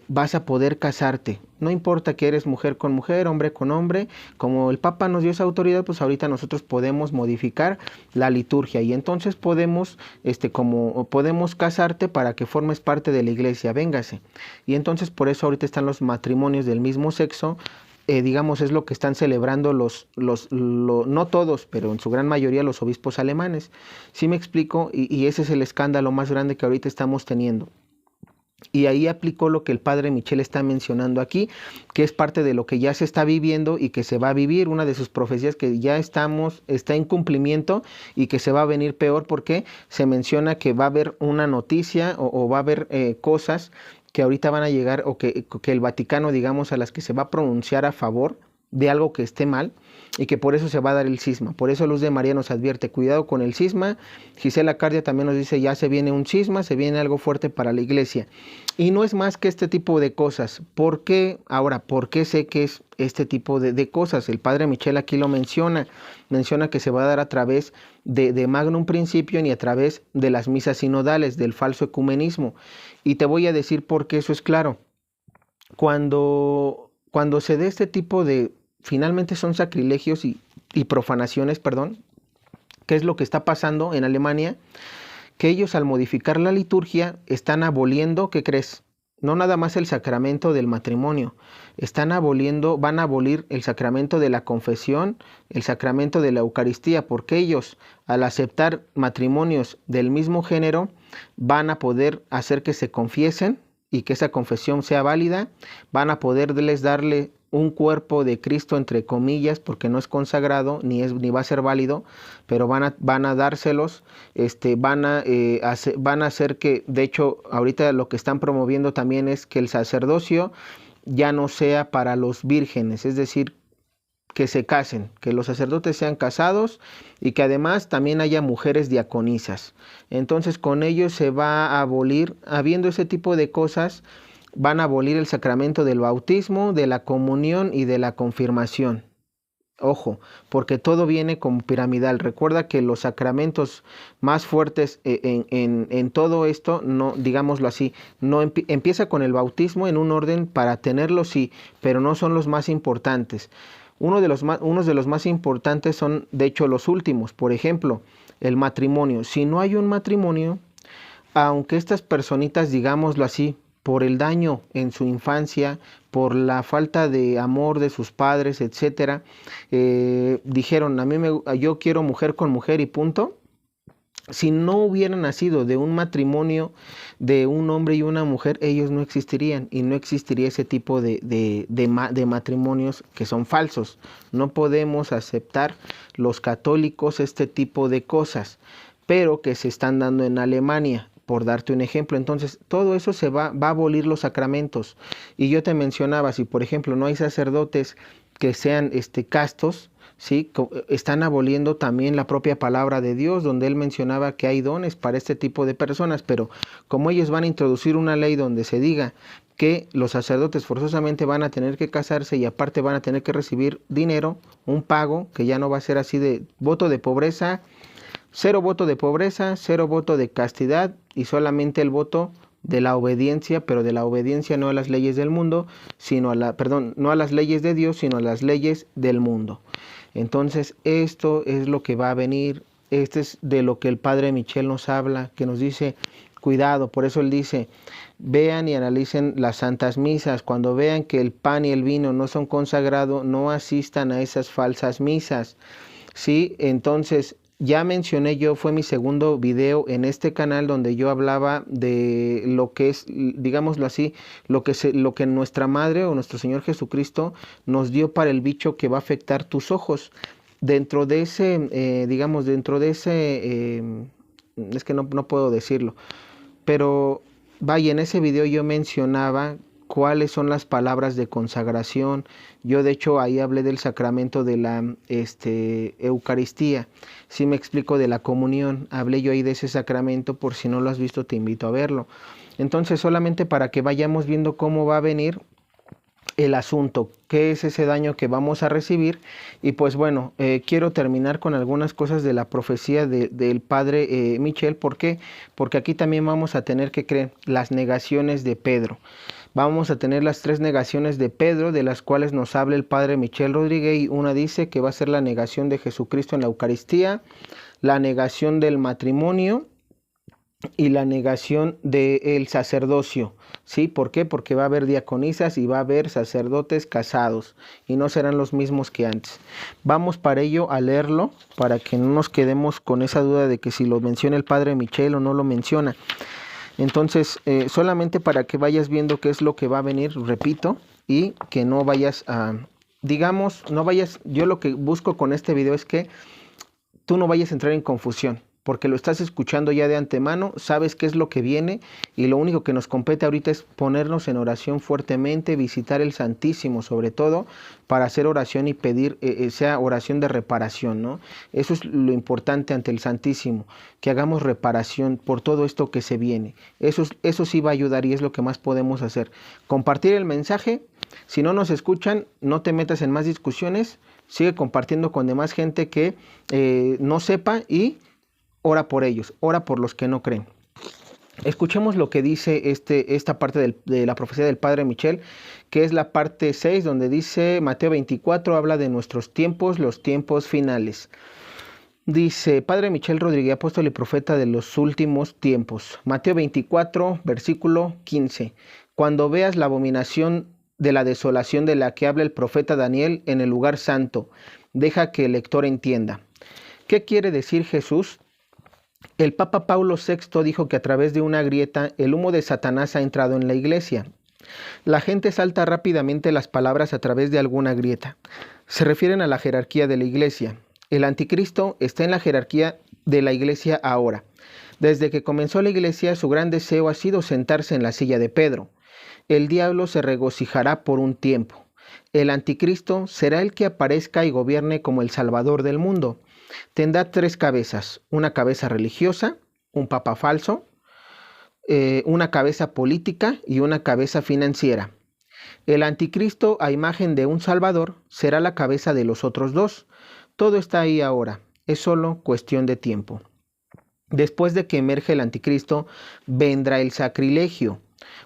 vas a poder casarte. No importa que eres mujer con mujer, hombre con hombre, como el Papa nos dio esa autoridad, pues ahorita nosotros podemos modificar la liturgia, y entonces podemos casarte para que formes parte de la iglesia, véngase. Y entonces por eso ahorita están los matrimonios del mismo sexo. Digamos, es lo que están celebrando no todos, pero en su gran mayoría los obispos alemanes. ¿Sí me explico? Y ese es el escándalo más grande que ahorita estamos teniendo. Y ahí aplicó lo que el padre Michel está mencionando aquí, que es parte de lo que ya se está viviendo y que se va a vivir, una de sus profecías que ya está en cumplimiento y que se va a venir peor, porque se menciona que va a haber una noticia o va a haber cosas que ahorita van a llegar, o que el Vaticano, digamos, a las que se va a pronunciar a favor de algo que esté mal, y que por eso se va a dar el cisma. Por eso Luz de María nos advierte, cuidado con el cisma. Gisela Cardia también nos dice, ya se viene un cisma, se viene algo fuerte para la iglesia. Y no es más que este tipo de cosas. ¿Por qué? Ahora, ¿por qué sé que es este tipo de cosas? El padre Michel aquí lo menciona que se va a dar a través de Magnum Principium y a través de las misas sinodales, del falso ecumenismo. Y te voy a decir por qué eso es claro. Cuando se dé este tipo de, finalmente son sacrilegios y profanaciones, perdón, ¿qué es lo que está pasando en Alemania? Que ellos, al modificar la liturgia, están aboliendo, ¿qué crees? No nada más el sacramento del matrimonio, van a abolir el sacramento de la confesión, el sacramento de la Eucaristía, porque ellos, al aceptar matrimonios del mismo género, van a poder hacer que se confiesen y que esa confesión sea válida, van a poderles darle un cuerpo de Cristo, entre comillas, porque no es consagrado ni va a ser válido, pero van a dárselos, van a hacer que, de hecho, ahorita lo que están promoviendo también es que el sacerdocio ya no sea para los vírgenes, es decir, que se casen, que los sacerdotes sean casados, y que además también haya mujeres diaconisas. Entonces con ello se va a abolir, habiendo ese tipo de cosas, van a abolir el sacramento del bautismo, de la comunión y de la confirmación. Ojo, porque todo viene como piramidal. Recuerda que los sacramentos más fuertes en todo esto, no, digámoslo así, no empieza con el bautismo en un orden para tenerlo, sí, pero no son los más importantes. Unos de los más importantes son, de hecho, los últimos. Por ejemplo, el matrimonio. Si no hay un matrimonio, aunque estas personitas, digámoslo así, por el daño en su infancia, por la falta de amor de sus padres, etcétera, dijeron, yo quiero mujer con mujer y punto. Si no hubieran nacido de un matrimonio de un hombre y una mujer, ellos no existirían, y no existiría ese tipo de matrimonios que son falsos. No podemos aceptar los católicos este tipo de cosas, pero que se están dando en Alemania, por darte un ejemplo. Entonces todo eso va a abolir los sacramentos. Y yo te mencionaba, si por ejemplo no hay sacerdotes que sean castos, ¿sí? Están aboliendo también la propia palabra de Dios, donde él mencionaba que hay dones para este tipo de personas, pero como ellos van a introducir una ley donde se diga que los sacerdotes forzosamente van a tener que casarse y aparte van a tener que recibir dinero, un pago, que ya no va a ser así de voto de pobreza, cero voto de pobreza, cero voto de castidad y solamente el voto de la obediencia, pero de la obediencia no a las leyes del mundo, no a las leyes de Dios, sino a las leyes del mundo. Entonces esto es lo que va a venir, este es de lo que el padre Michel nos habla, que nos dice, Cuidado, por eso él dice, vean y analicen las santas misas. Cuando vean que el pan y el vino no son consagrados, no asistan a esas falsas misas. Sí, entonces ya mencioné yo, fue mi segundo video en este canal donde yo hablaba de lo que es, digámoslo así, lo que nuestra madre o nuestro Señor Jesucristo nos dio para el bicho que va a afectar tus ojos. Dentro de ese, dentro de ese, es que no puedo decirlo, pero vaya, en ese video yo mencionaba cuáles son las palabras de consagración. Yo de hecho ahí hablé del sacramento de la Eucaristía. Sí me explico de la comunión. Hablé yo ahí de ese sacramento, por si no lo has visto te invito a verlo. Entonces solamente para que vayamos viendo cómo va a venir el asunto, qué es ese daño que vamos a recibir. Y pues bueno, quiero terminar con algunas cosas de la profecía del padre Michel. ¿Por qué? Porque aquí también vamos a tener que creer las negaciones de Pedro. Vamos a tener las 3 negaciones de Pedro, de las cuales nos habla el padre Michel Rodríguez, y una dice que va a ser la negación de Jesucristo en la Eucaristía, la negación del matrimonio y la negación del sacerdocio. ¿Sí? ¿Por qué? Porque va a haber diaconisas y va a haber sacerdotes casados y no serán los mismos que antes. Vamos para ello a leerlo para que no nos quedemos con esa duda de que si lo menciona el padre Michel o no lo menciona. Entonces, solamente para que vayas viendo qué es lo que va a venir, repito, y que no vayas a, yo lo que busco con este video es que tú no vayas a entrar en confusión, porque lo estás escuchando ya de antemano, sabes qué es lo que viene y lo único que nos compete ahorita es ponernos en oración fuertemente, visitar el Santísimo sobre todo para hacer oración y pedir sea oración de reparación, ¿no? Eso es lo importante ante el Santísimo, que hagamos reparación por todo esto que se viene. Eso sí va a ayudar y es lo que más podemos hacer. Compartir el mensaje, si no nos escuchan, no te metas en más discusiones, sigue compartiendo con demás gente que no sepa y ora por ellos, ora por los que no creen. Escuchemos lo que dice esta parte de la profecía del padre Michel, que es la parte 6, donde dice Mateo 24, habla de nuestros tiempos, los tiempos finales. Dice, padre Michel Rodríguez, apóstol y profeta de los últimos tiempos. Mateo 24, versículo 15. Cuando veas la abominación de la desolación de la que habla el profeta Daniel en el lugar santo, deja que el lector entienda. ¿Qué quiere decir Jesús? El Papa Paulo VI dijo que a través de una grieta el humo de Satanás ha entrado en la iglesia. La gente salta rápidamente las palabras a través de alguna grieta. Se refieren a la jerarquía de la iglesia. El anticristo está en la jerarquía de la iglesia ahora. Desde que comenzó la iglesia, su gran deseo ha sido sentarse en la silla de Pedro. El diablo se regocijará por un tiempo. El anticristo será el que aparezca y gobierne como el salvador del mundo. Tendrá 3 cabezas, una cabeza religiosa, un papa falso, una cabeza política y una cabeza financiera. El anticristo, a imagen de un salvador, será la cabeza de los otros 2. Todo está ahí ahora, es solo cuestión de tiempo. Después de que emerge el anticristo, vendrá el sacrilegio.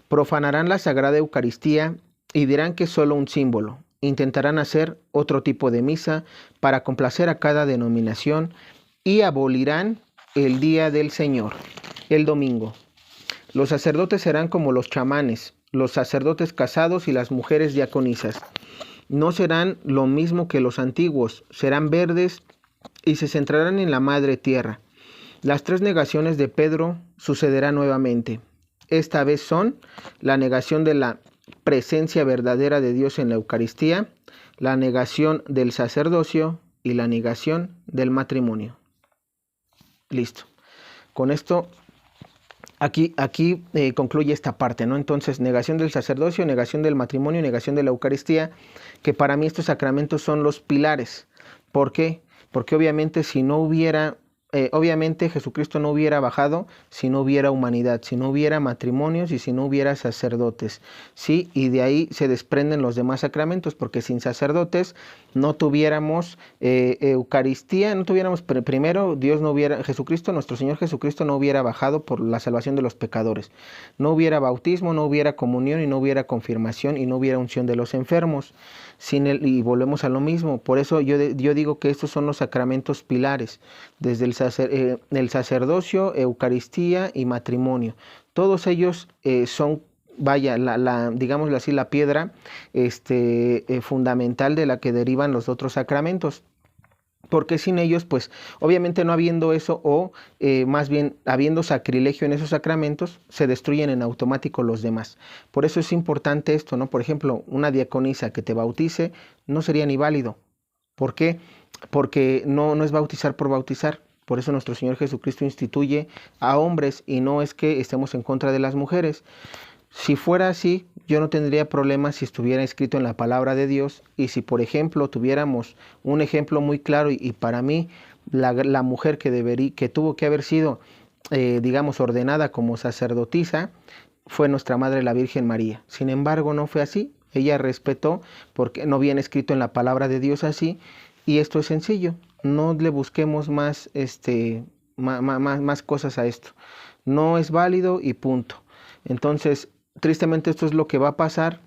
Profanarán la Sagrada Eucaristía y dirán que es solo un símbolo. Intentarán hacer otro tipo de misa para complacer a cada denominación y abolirán el día del Señor, el domingo. Los sacerdotes serán como los chamanes, los sacerdotes casados y las mujeres diaconisas. No serán lo mismo que los antiguos, serán verdes y se centrarán en la madre tierra. Las 3 negaciones de Pedro sucederán nuevamente. Esta vez son la negación de la presencia verdadera de Dios en la Eucaristía, la negación del sacerdocio y la negación del matrimonio. Listo. Con esto, aquí concluye esta parte, ¿no? Entonces, negación del sacerdocio, negación del matrimonio, negación de la Eucaristía, que para mí estos sacramentos son los pilares. ¿Por qué? Porque obviamente si no hubiera... obviamente Jesucristo no hubiera bajado si no hubiera humanidad, si no hubiera matrimonios y si no hubiera sacerdotes, ¿sí? Y de ahí se desprenden los demás sacramentos, porque sin sacerdotes no tuviéramos Eucaristía, no tuviéramos, primero Dios no hubiera, Jesucristo, nuestro Señor Jesucristo no hubiera bajado por la salvación de los pecadores, no hubiera bautismo, no hubiera comunión y no hubiera confirmación y no hubiera unción de los enfermos. Y volvemos a lo mismo. Por eso yo digo que estos son los sacramentos pilares, desde el sacerdocio, Eucaristía y matrimonio. Todos ellos son, vaya, digámoslo así, la piedra fundamental de la que derivan los otros sacramentos. Porque sin ellos, pues obviamente no habiendo eso o más bien habiendo sacrilegio en esos sacramentos, se destruyen en automático los demás. Por eso es importante esto, ¿no? Por ejemplo, una diaconisa que te bautice no sería ni válido. ¿Por qué? Porque no es bautizar por bautizar. Por eso nuestro Señor Jesucristo instituye a hombres y no es que estemos en contra de las mujeres. Si fuera así, yo no tendría problema si estuviera escrito en la palabra de Dios y si, por ejemplo, tuviéramos un ejemplo muy claro y para mí la mujer que tuvo que haber sido, digamos, ordenada como sacerdotisa fue nuestra Madre la Virgen María. Sin embargo, no fue así. Ella respetó porque no viene escrito en la palabra de Dios así y esto es sencillo. No le busquemos más cosas a esto. No es válido y punto. Entonces, tristemente esto es lo que va a pasar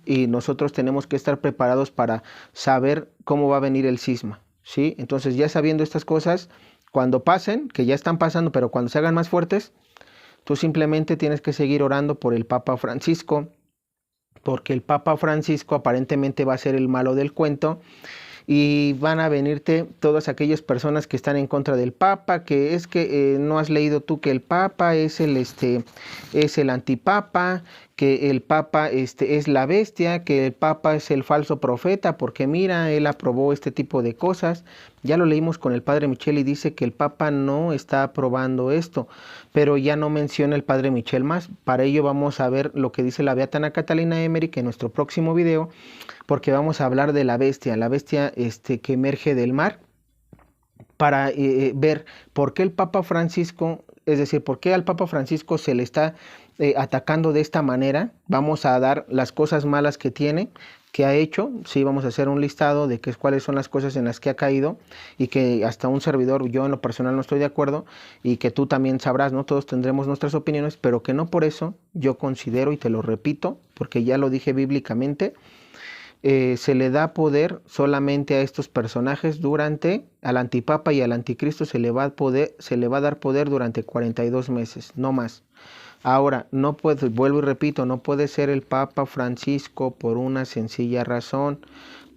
y nosotros tenemos que estar preparados para saber cómo va a venir el cisma, ¿sí? Entonces ya sabiendo estas cosas, cuando pasen, que ya están pasando, pero cuando se hagan más fuertes, tú simplemente tienes que seguir orando por el Papa Francisco, porque el Papa Francisco aparentemente va a ser el malo del cuento y van a venirte todas aquellas personas que están en contra del Papa, que es que no has leído tú que el Papa es el antipapa, que el Papa es la bestia, que el Papa es el falso profeta, porque mira, él aprobó este tipo de cosas. Ya lo leímos con el Padre Michel y dice que el Papa no está aprobando esto, pero ya no menciona el Padre Michel más. Para ello vamos a ver lo que dice la Beata Ana Catalina Emmerich en nuestro próximo video, porque vamos a hablar de la bestia que emerge del mar, para ver por qué el Papa Francisco, es decir, por qué al Papa Francisco se le está atacando de esta manera. Vamos a dar las cosas malas que tiene, que ha hecho, sí, vamos a hacer un listado de cuáles son las cosas en las que ha caído y que hasta un servidor, yo en lo personal no estoy de acuerdo y que tú también sabrás, ¿no? Todos tendremos nuestras opiniones, pero que no por eso yo considero, y te lo repito, porque ya lo dije bíblicamente, se le da poder solamente a estos personajes al antipapa y al anticristo se le va a dar poder durante 42 meses, no más. Ahora, no puede, vuelvo y repito, no puede ser el Papa Francisco por una sencilla razón,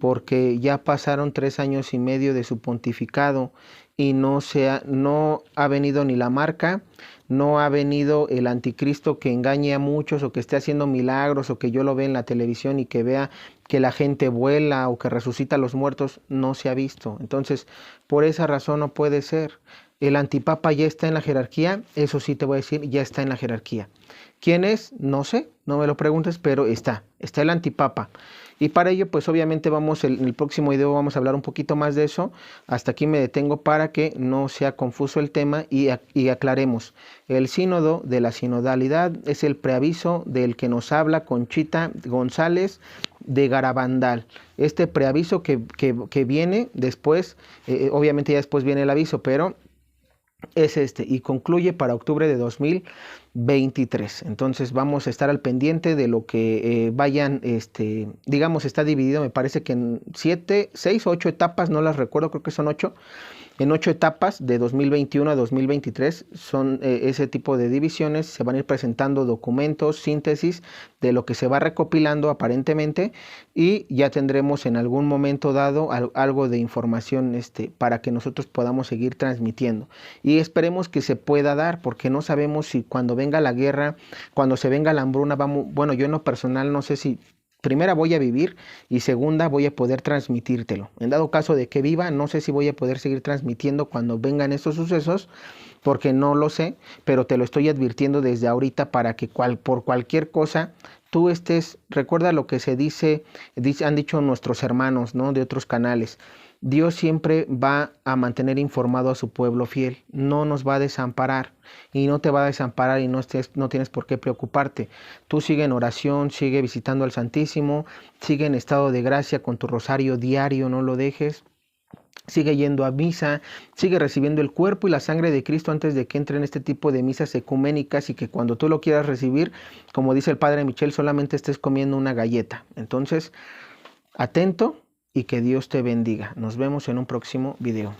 porque ya pasaron 3 años y medio de su pontificado y no ha venido ni la marca, no ha venido el anticristo que engañe a muchos o que esté haciendo milagros o que yo lo vea en la televisión y que vea que la gente vuela o que resucita a los muertos, no se ha visto. Entonces, por esa razón no puede ser. El antipapa ya está en la jerarquía, eso sí te voy a decir, ya está en la jerarquía. ¿Quién es? No sé, no me lo preguntes, pero está el antipapa. Y para ello, pues obviamente en el próximo video vamos a hablar un poquito más de eso. Hasta aquí me detengo para que no sea confuso el tema y aclaremos. El sínodo de la sinodalidad es el preaviso del que nos habla Conchita González de Garabandal. Este preaviso que viene después, obviamente ya después viene el aviso, pero es y concluye para octubre de 2023. Entonces vamos a estar al pendiente de lo que vayan, digamos, está dividido, me parece que en 6 o 8 etapas, no las recuerdo, creo que son 8. En 8 etapas de 2021 a 2023 son ese tipo de divisiones, se van a ir presentando documentos, síntesis de lo que se va recopilando aparentemente y ya tendremos en algún momento dado algo de información para que nosotros podamos seguir transmitiendo y esperemos que se pueda dar porque no sabemos si cuando venga la guerra, cuando se venga la hambruna, bueno, yo en lo personal no sé si primera voy a vivir y segunda voy a poder transmitírtelo. En dado caso de que viva, no sé si voy a poder seguir transmitiendo cuando vengan estos sucesos, porque no lo sé, pero te lo estoy advirtiendo desde ahorita para que por cualquier cosa tú recuerda lo que se han dicho nuestros hermanos, ¿no? De otros canales. Dios siempre va a mantener informado a su pueblo fiel, no nos va a desamparar y no te va a desamparar y no tienes por qué preocuparte. Tú sigue en oración, sigue visitando al Santísimo, sigue en estado de gracia con tu rosario diario, no lo dejes. Sigue yendo a misa, sigue recibiendo el cuerpo y la sangre de Cristo antes de que entre en este tipo de misas ecuménicas y que cuando tú lo quieras recibir, como dice el Padre Michel, solamente estés comiendo una galleta. Entonces, atento y que Dios te bendiga. Nos vemos en un próximo video.